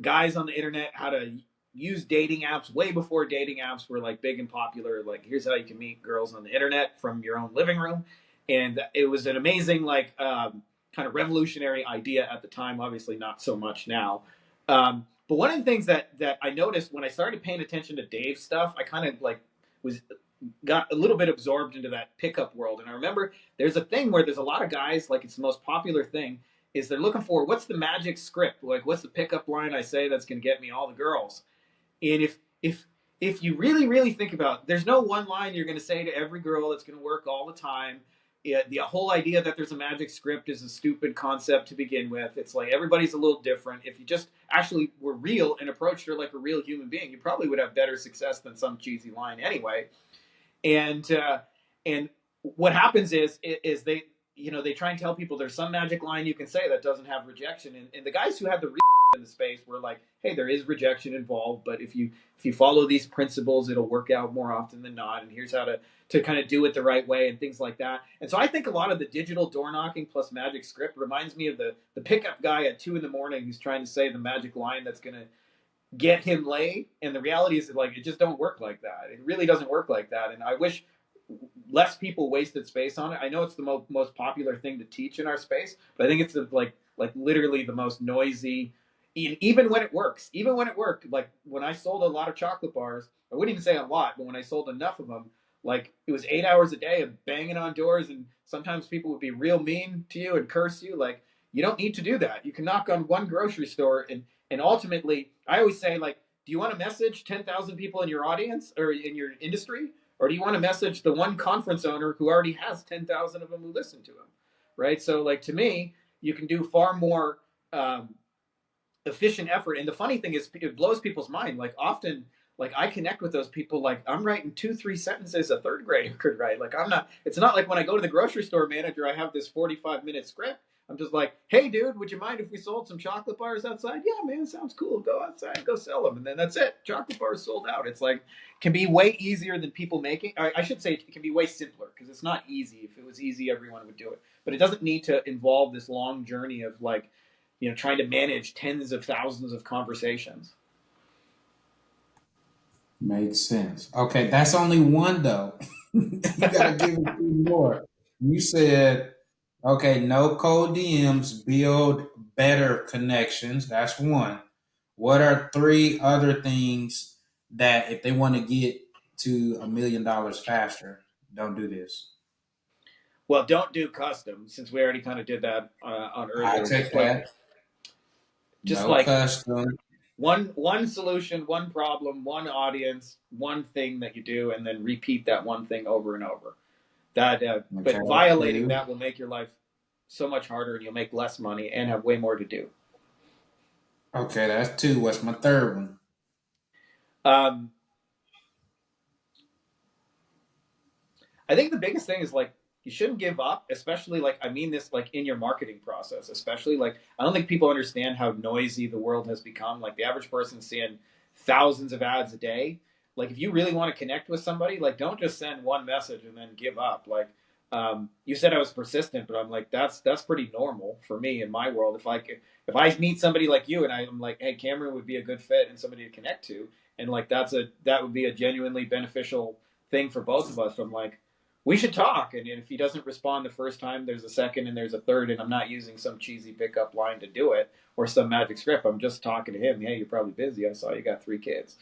guys on the internet how to use dating apps way before dating apps were like big and popular. Like here's how you can meet girls on the internet from your own living room, and it was an amazing like kind of revolutionary idea at the time. Obviously, not so much now. But one of the things that I noticed when I started paying attention to Dave's stuff, I kind of like was got a little bit absorbed into that pickup world. And I remember there's a thing where there's a lot of guys, like it's the most popular thing, is they're looking for what's the magic script? Like what's the pickup line I say that's gonna get me all the girls? And if you really think about it, there's no one line you're going to say to every girl that's going to work all the time. The whole idea that there's a magic script is a stupid concept to begin with. It's like everybody's a little different. If you just actually were real and approached her like a real human being, you probably would have better success than some cheesy line anyway. And what happens is they, you know, they try and tell people there's some magic line you can say that doesn't have rejection. And the guys who had the in the space were like, hey, there is rejection involved, but if you follow these principles, it'll work out more often than not. And here's how to kind of do it the right way and things like that. And so I think a lot of the digital door knocking plus magic script reminds me of the pickup guy at 2 a.m. who's trying to say the magic line that's going to get him laid. And the reality is that like it just don't work like that. It really doesn't work like that. And I wish less people wasted space on it. I know it's the most popular thing to teach in our space, but I think it's like literally the most noisy. Even when it works, even when it worked, like when I sold a lot of chocolate bars, I wouldn't even say a lot, but when I sold enough of them, like it was 8 hours a day of banging on doors, and sometimes people would be real mean to you and curse you. Like you don't need to do that. You can knock on one grocery store, and ultimately, I always say like, do you want to message 10,000 people in your audience or in your industry, or do you want to message the one conference owner who already has 10,000 of them who listen to him, right? So like to me, you can do far more efficient effort. And the funny thing is, it blows people's mind. Like often, like I connect with those people. Like I'm writing 2-3 sentences a third grader could write. Like I'm not. It's not like when I go to the grocery store manager, I have this 45-minute script. I'm just like, hey, dude, would you mind if we sold some chocolate bars outside? Yeah, man, sounds cool. Go outside, go sell them, and then that's it. Chocolate bars sold out. It's like can be way easier than people making. I should say it can be way simpler because it's not easy. If it was easy, everyone would do it. But it doesn't need to involve this long journey of like trying to manage tens of thousands of conversations. Makes sense. Okay, that's only one though. You gotta give it two more. You said, okay, no cold DMs, build better connections. That's one. What are three other things that if they want to get to $1 million faster, don't do this? Well, don't do custom since we already kind of did that on I earlier. take Just like that. just No like custom. one solution, one problem, one audience, one thing that you do, and then repeat that one thing over and over. That Okay, but that's violating two. that will make your life so much harder, and you'll make less money and have way more to do. Okay, that's two. What's my third one? Um, I think the biggest thing is like you shouldn't give up, especially like I mean this like in your marketing process, especially like I don't think people understand how noisy the world has become. Like the average person seeing thousands of ads a day. Like if you really want to connect with somebody, like don't just send one message and then give up. Like you said I was persistent, but I'm like that's pretty normal for me in my world. If I meet somebody like you and I'm like, hey, Cameron would be a good fit and somebody to connect to, and like that would be a genuinely beneficial thing for both of us. I'm like, we should talk. And if he doesn't respond the first time, there's a second and there's a third. And I'm not using some cheesy pickup line to do it or some magic script. I'm just talking to him. Hey, you're probably busy. I saw you got 3 kids.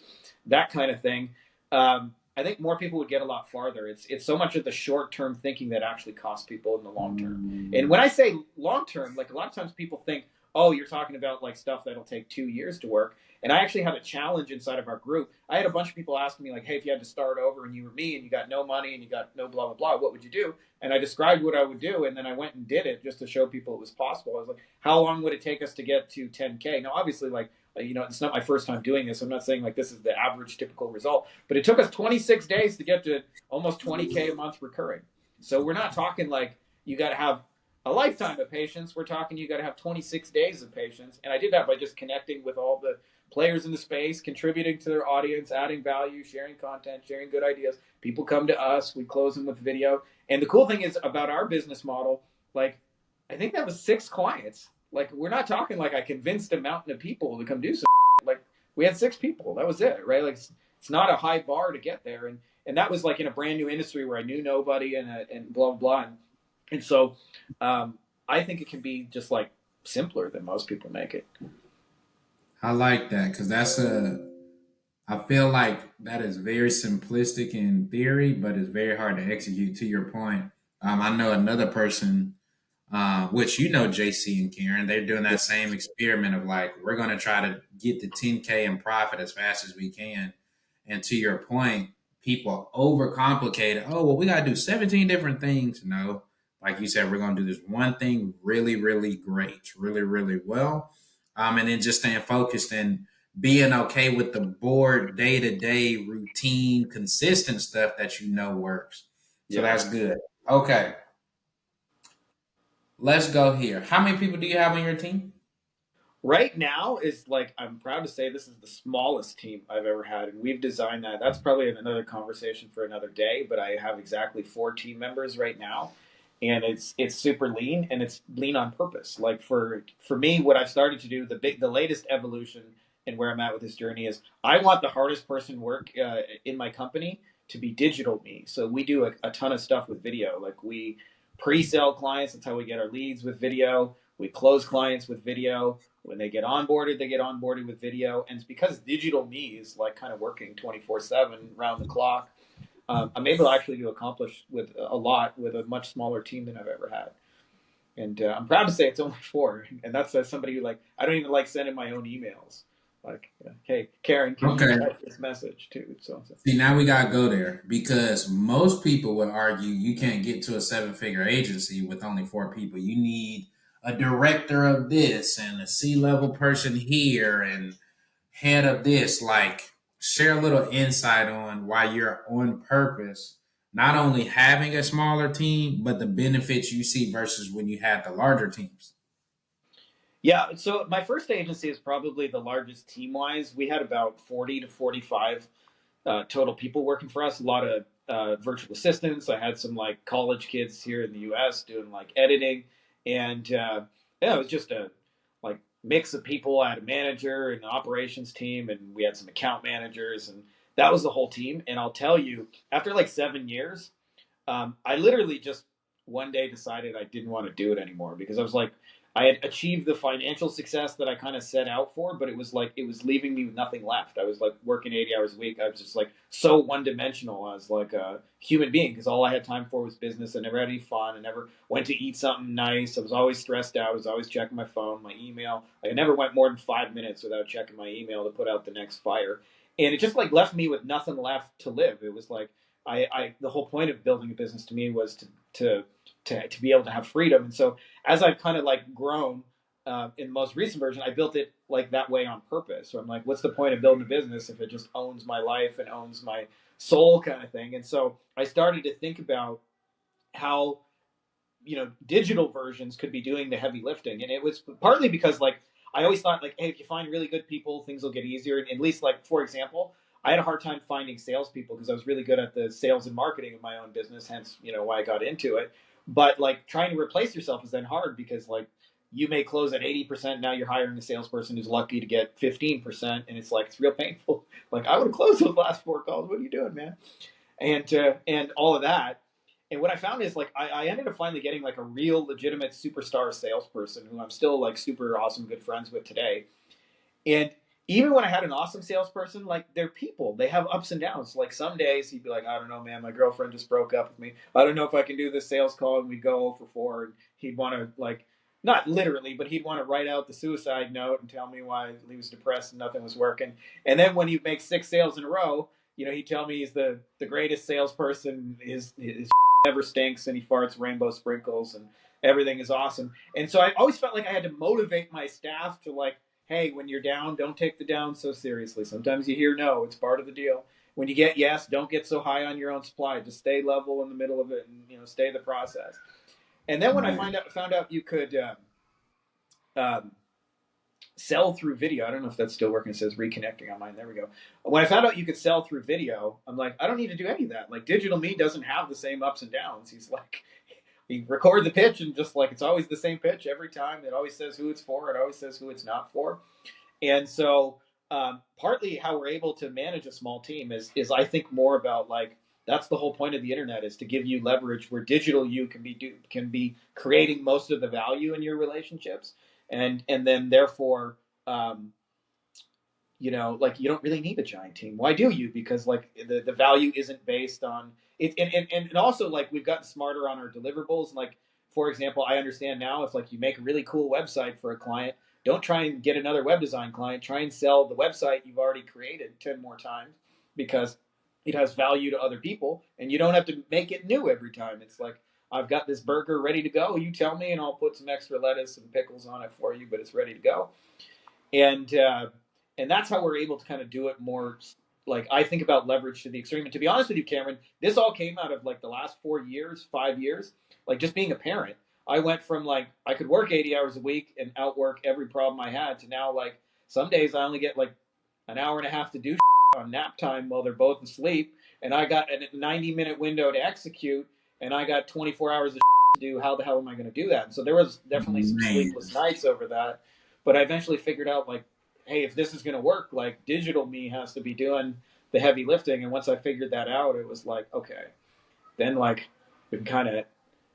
That kind of thing. I think more people would get a lot farther. It's so much of the short term thinking that actually costs people in the long term. And when I say long term, like a lot of times people think, oh, you're talking about like stuff that'll take 2 years to work. And I actually had a challenge inside of our group. I had a bunch of people asking me, like, hey, if you had to start over and you were me and you got no money and you got no blah, blah, blah, what would you do? And I described what I would do. And then I went and did it just to show people it was possible. I was like, how long would it take us to get to 10K? Now, obviously, like, it's not my first time doing this. I'm not saying like this is the average typical result, but it took us 26 days to get to almost 20K a month recurring. So we're not talking like you got to have a lifetime of patience. We're talking you got to have 26 days of patience. And I did that by just connecting with all the players in the space, contributing to their audience, adding value, sharing content, sharing good ideas. People come to us, we close them with video. And the cool thing is about our business model, like I think that was 6 clients. Like we're not talking like I convinced a mountain of people to come do something. Like we had 6 people. That was it, right? Like it's not a high bar to get there. And that was like in a brand new industry where I knew nobody and blah blah blah. And so I think it can be just like simpler than most people make it. I like that because I feel like that is very simplistic in theory, but it's very hard to execute. To your point, I know another person, which you know, JC and Karen, they're doing that same experiment of like we're going to try to get the 10K in profit as fast as we can. And to your point, people overcomplicate it. Oh well, we got to do 17 different things. No, like you said, we're going to do this one thing really, really great, really, really well, and then just staying focused and being okay with the bored day to day routine, consistent stuff that you know works. So Yeah. that's good. Okay, let's go here. How many people do you have on your team? Right now is like I'm proud to say this is the smallest team I've ever had, and we've designed that. That's probably another conversation for another day. But I have exactly 4 team members right now, and it's super lean, and it's lean on purpose. Like for me, what I've started to do, the latest evolution and where I'm at with this journey is I want the hardest person work in my company to be digital me. So we do a ton of stuff with video. Like we pre-sell clients. That's how we get our leads with video. We close clients with video. When they get onboarded with video. And it's because digital me is like kind of working 24/7 round the clock. I'm able to actually to accomplish with a lot with a much smaller team than I've ever had. And I'm proud to say it's only 4. And that's somebody who like, I don't even like sending my own emails. Like, hey, Karen, can you Okay. type this message too? So. See, now we got to go there because most people would argue you can't get to a 7 figure agency with only 4 people. You need a director of this and a C-level person here and head of this. Like, share a little insight on why you're on purpose, not only having a smaller team, but the benefits you see versus when you had the larger teams. Yeah, so my first agency is probably the largest team wise. We had about 40 to 45 total people working for us. A lot of virtual assistants. I had some like college kids here in the U.S. doing like editing, and yeah, it was just a like mix of people. I had a manager and an operations team, and we had some account managers, and that was the whole team. And I'll tell you, after like 7 years, I literally just one day decided I didn't want to do it anymore because I was like, I had achieved the financial success that I kind of set out for, but it was like it was leaving me with nothing left. I was like working 80 hours a week. I was just like so one dimensional as like a human being because all I had time for was business. I never had any fun. I never went to eat something nice. I was always stressed out. I was always checking my phone, my email. I never went more than 5 minutes without checking my email to put out the next fire. And it just like left me with nothing left to live. It was like the whole point of building a business to me was to be able to have freedom. And so as I've kind of like grown in the most recent version, I built it like that way on purpose. So I'm like, what's the point of building a business if it just owns my life and owns soul kind of thing. And so I started to think about how digital versions could be doing the heavy lifting, and it was partly because like I always thought like, hey, if you find really good people, things will get easier. And at least like for example, I had a hard time finding salespeople because I was really good at the sales and marketing of my own business, hence why I got into it. But like trying to replace yourself is then hard because like you may close at 80%. Now you're hiring a salesperson who's lucky to get 15%, and it's like it's real painful. Like I would have closed those last four calls. What are you doing, man? And all of that. And what I found is like I ended up finally getting like a real legitimate superstar salesperson who I'm still like super awesome good friends with today. And even when I had an awesome salesperson, like they're people, they have ups and downs. Like some days he'd be like, I don't know, man, my girlfriend just broke up with me. I don't know if I can do this sales call. And we'd go for four, and he'd want to like, not literally, but he'd want to write out the suicide note and tell me why he was depressed and nothing was working. And then when he makes six sales in a row, he'd tell me he's the greatest salesperson. His never stinks, and he farts rainbow sprinkles, and everything is awesome. And so I always felt like I had to motivate my staff to like, hey, when you're down, don't take the down so seriously. Sometimes you hear no, it's part of the deal. When you get yes, don't get so high on your own supply. Just stay level in the middle of it, and stay the process. And then when I Right. found out you could um, sell through video, I don't know if that's still working. It says reconnecting on mine. There we go. When I found out you could sell through video, I'm like, I don't need to do any of that. Like digital me doesn't have the same ups and downs. He's like, you record the pitch and just like it's always the same pitch every time. It always says who it's for. It always says who it's not for. And so, partly how we're able to manage a small team is I think more about like that's the whole point of the internet is to give you leverage where digital you can be creating most of the value in your relationships, and then therefore um, like you don't really need a giant team. Why do you? Because like the value isn't based on it, and also like we've gotten smarter on our deliverables. Like for example, I understand now if like you make a really cool website for a client, don't try and get another web design client. Try and sell the website you've already created 10 more times because it has value to other people, and you don't have to make it new every time. It's like I've got this burger ready to go. You tell me, and I'll put some extra lettuce and pickles on it for you, but it's ready to go. And uh, and that's how we're able to kind of do it more. Like I think about leverage to the extreme. And to be honest with you, Cameron, this all came out of like the last 4 years, 5 years, like just being a parent. I went from like I could work 80 hours a week and outwork every problem I had to now like some days I only get like an hour and a half to do on nap time while they're both asleep, and I got a 90-minute window to execute, and I got 24 hours of to do. How the hell am I going to do that? And so there was definitely some Man. sleepless nights over that, but I eventually figured out like, hey, if this is going to work, like digital me has to be doing the heavy lifting. And once I figured that out, it was like, okay, then like we can kind of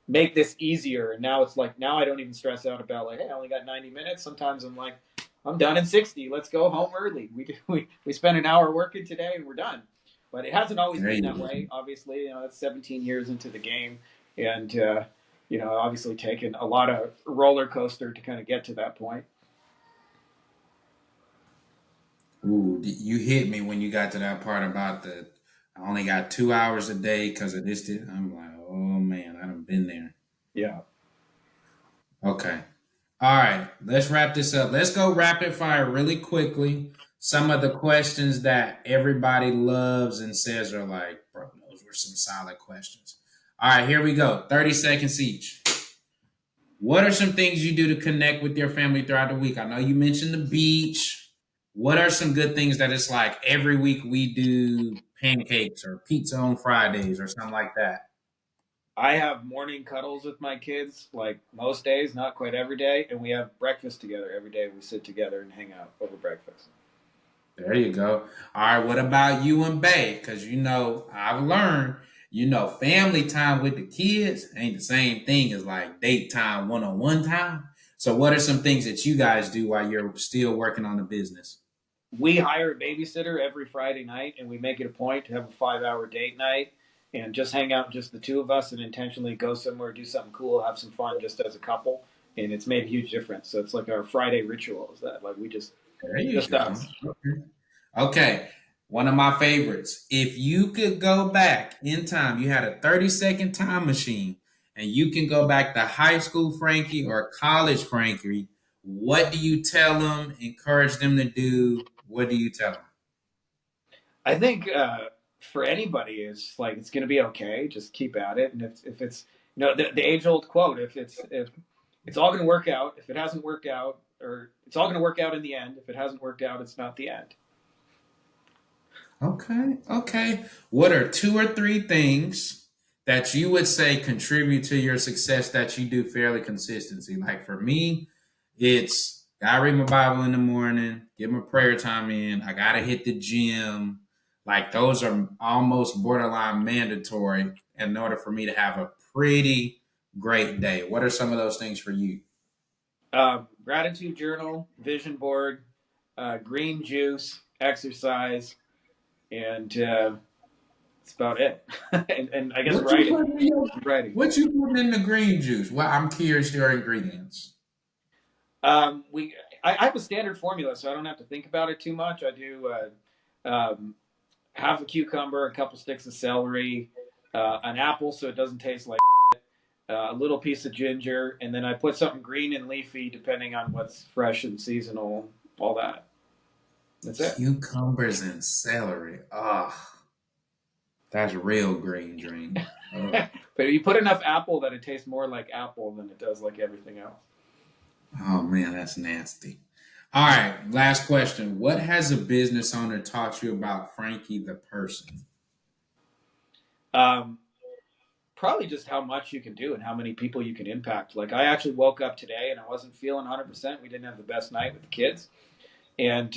make this easier. And now it's like now I don't even stress out about like, hey, I only got 90 minutes. Sometimes I'm like, I'm done in 60. Let's go home early. We spent an hour working today and we're done. But it hasn't always There been you that go. way. Obviously, it's 17 years into the game, and obviously taken a lot of roller coaster to kind of get to that point. Ooh, you hit me when you got to that part about the I only got 2 hours a day because of this. I'm like, oh man, I done been there. Yeah. Okay. All right, let's wrap this up. Let's go rapid fire really quickly. Some of the questions that everybody loves and says are like, bro, those were some solid questions. All right, here we go. 30 seconds each. What are some things you do to connect with your family throughout the week? I know you mentioned the beach. What are some good things that it's like every week we do pancakes or pizza on Fridays or something like that? I have morning cuddles with my kids, like most days, not quite every day, and we have breakfast together every day. We sit together and hang out over breakfast. There you go. All right, what about you and Bay? Because I've learned, family time with the kids ain't the same thing as like date time, one-on-one time. So, what are some things that you guys do while you're still working on the business? We hire a babysitter every Friday night, and we make it a point to have a 5 hour date night and just hang out, just the two of us, and intentionally go somewhere, do something cool, have some fun just as a couple. And it's made a huge difference. So it's like our Friday ritual is that like we There you just go. us. Okay. Okay. One of my favorites. If you could go back in time, you had a 30-second time machine, and you can go back to high school Frankie or college Frankie, what do you tell them, encourage them to do? What do you tell them? I think for anybody is like it's going to be okay. Just keep at it, and if it's the age old quote, if it's all going to work out. If it hasn't worked out, or it's all going to work out in the end. If it hasn't worked out, it's not the end. Okay. Okay. What are two or three things that you would say contribute to your success that you do fairly consistency? Like for me, it's I read my Bible in the morning, get my prayer time in. I gotta hit the gym. Like those are almost borderline mandatory in order for me to have a pretty great day. What are some of those things for you? Gratitude journal, vision board, green juice, exercise, and that's about it. And I guess What you writing, putting in your, writing. what you putting in the green juice? Well, I'm curious your ingredients. We I have a standard formula, so I don't have to think about it too much. I do half a cucumber, a couple sticks of celery, an apple, so it doesn't taste like a little piece of ginger, and then I put something green and leafy, depending on what's fresh and seasonal. All that. That's it. Cucumbers and celery. Ah, that's real green drink. Oh, But you put enough apple that it tastes more like apple than it does like everything else. oh man, that's nasty. All right, last question. What has a business owner taught you about Frankie the person? Um, Probably just how much you can do and how many people you can impact. Like I actually woke up today and I wasn't feeling 100%. We didn't have the best night with the kids, and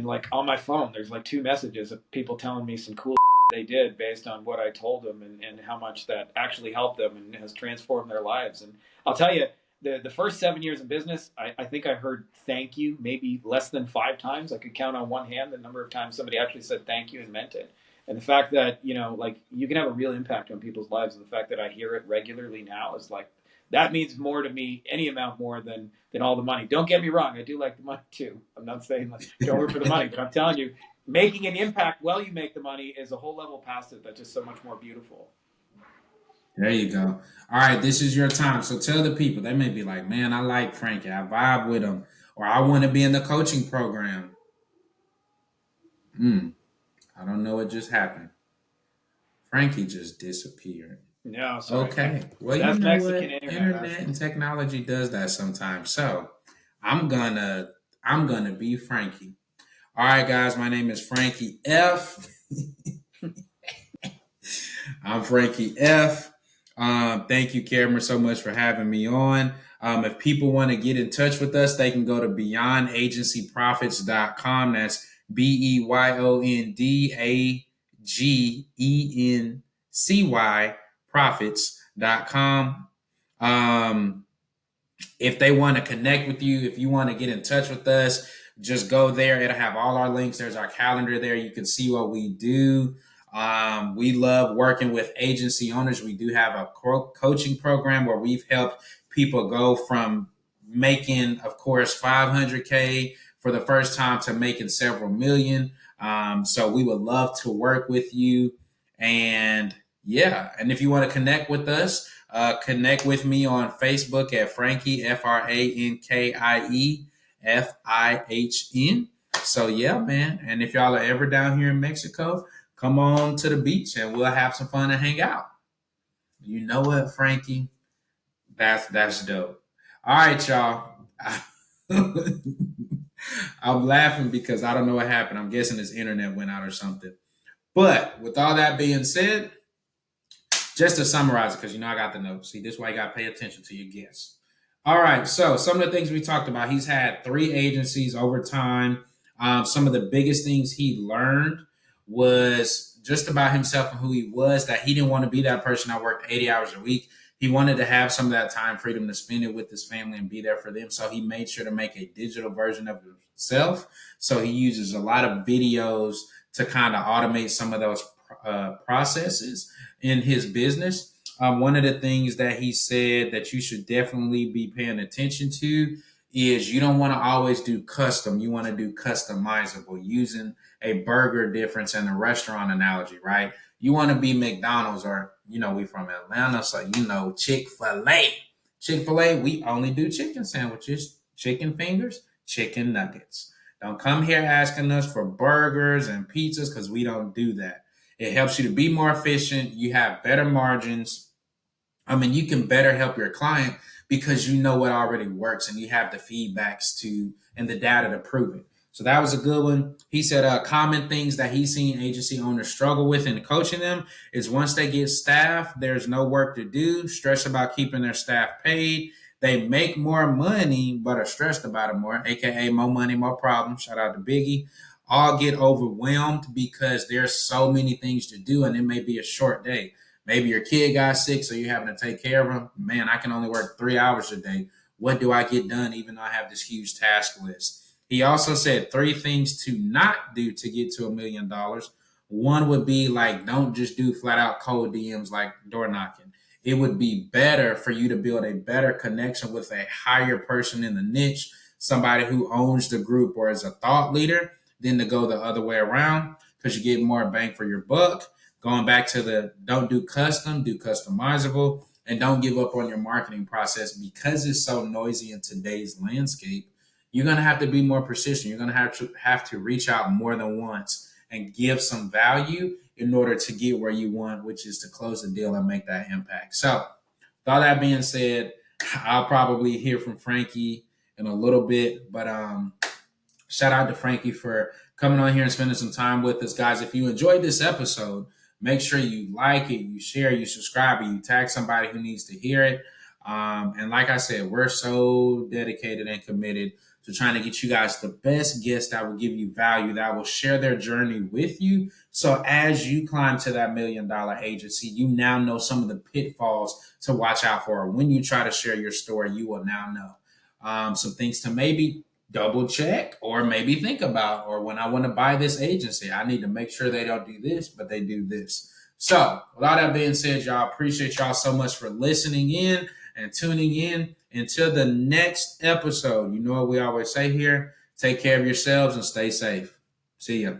like on my phone, there's like two messages of people telling me some cool they did based on what I told them, and how much that actually helped them and has transformed their lives. And I'll tell you, the first 7 years in business, I think I heard thank you maybe less than 5 times. I could count on one hand the number of times somebody actually said thank you and meant it. And the fact that, like you can have a real impact on people's lives, and the fact that I hear it regularly now is like that means more to me, any amount more than all the money. Don't get me wrong, I do like the money too. I'm not saying like don't work for the money, but I'm telling you, making an impact while you make the money is a whole level past it. That's just so much more beautiful. There you go. All right, this is your time. So tell the people. They may be like, man, I like Frankie. I vibe with him. Or I want to be in the coaching program. Hmm. I don't know what just happened. Frankie just disappeared. No, sorry. Okay. Well, you That's know Mexican what? internet. Internet and technology does that sometimes. So I'm gonna I'm gonna be Frankie. All right, guys. My name is Frankie F. I'm Frankie F. Thank you, Cameron, so much for having me on. If people want to get in touch with us, they can go to beyondagencyprofits.com. That's BEYONDAGENCY profits.com. If they want to connect with you, if you want to get in touch with us, just go there. It'll have all our links. There's our calendar there. You can see what we do. We love working with agency owners. We do have a coaching program where we've helped people go from making, of course, 500K for the first time to making several million. So we would love to work with you. And yeah, and if you want to connect with us, connect with me on Facebook at Frankie FrankieFihn. So yeah, man. And if y'all are ever down here in Mexico, come on to the beach and we'll have some fun and hang out. You know what, Frankie? That's dope. All right, y'all. I'm laughing because I don't know what happened. I'm guessing his internet went out or something. But with all that being said, just to summarize it, because I got the notes. See, this is why you got to pay attention to your guests. All right, so some of the things we talked about. He's had 3 agencies over time. Some of the biggest things he learned was just about himself and who he was. That he didn't want to be that person that worked 80 hours a week. He wanted to have some of that time freedom to spend it with his family and be there for them. So he made sure to make a digital version of himself. So he uses a lot of videos to kind of automate some of those processes in his business. One of the things that he said that you should definitely be paying attention to is you don't want to always do custom. You want to do customizable, using a burger difference and a restaurant analogy, right? You want to be McDonald's, or, we from Atlanta, so, Chick-fil-A. Chick-fil-A, we only do chicken sandwiches, chicken fingers, chicken nuggets. Don't come here asking us for burgers and pizzas because we don't do that. It helps you to be more efficient. You have better margins. I mean, you can better help your client because you know what already works and you have the feedbacks to and the data to prove it. So that was a good one. He said common things that he's seen agency owners struggle with in coaching them is once they get staff, there's no work to do, stress about keeping their staff paid. They make more money, but are stressed about it more, aka more money, more problems. Shout out to Biggie. All get overwhelmed because there's so many things to do and it may be a short day. Maybe your kid got sick, so you're having to take care of them. Man, I can only work 3 hours a day. What do I get done, even though I have this huge task list? He also said three things to not do to get to $1 million. One would be like, don't just do flat out cold DMs like door knocking. It would be better for you to build a better connection with a higher person in the niche, somebody who owns the group or is a thought leader, than to go the other way around because you get more bang for your buck. Going back to the don't do custom, do customizable, and don't give up on your marketing process because it's so noisy in today's landscape. You're going to have to be more persistent. You're going to have to reach out more than once and give some value in order to get where you want, which is to close the deal and make that impact. So, with all that being said, I'll probably hear from Frankie in a little bit, but shout out to Frankie for coming on here and spending some time with us, guys. If you enjoyed this episode, make sure you like it, you share, you subscribe, and you tag somebody who needs to hear it. And like I said, we're so dedicated and committed to trying to get you guys the best guests that will give you value, that will share their journey with you. So as you climb to that $1 million agency, you now know some of the pitfalls to watch out for. When you try to share your story, you will now know some things to maybe double check or maybe think about, or when I want to buy this agency, I need to make sure they don't do this, but they do this. So with all that being said, y'all, appreciate y'all so much for listening in and tuning in. Until the next episode, you know what we always say here, take care of yourselves and stay safe. See ya.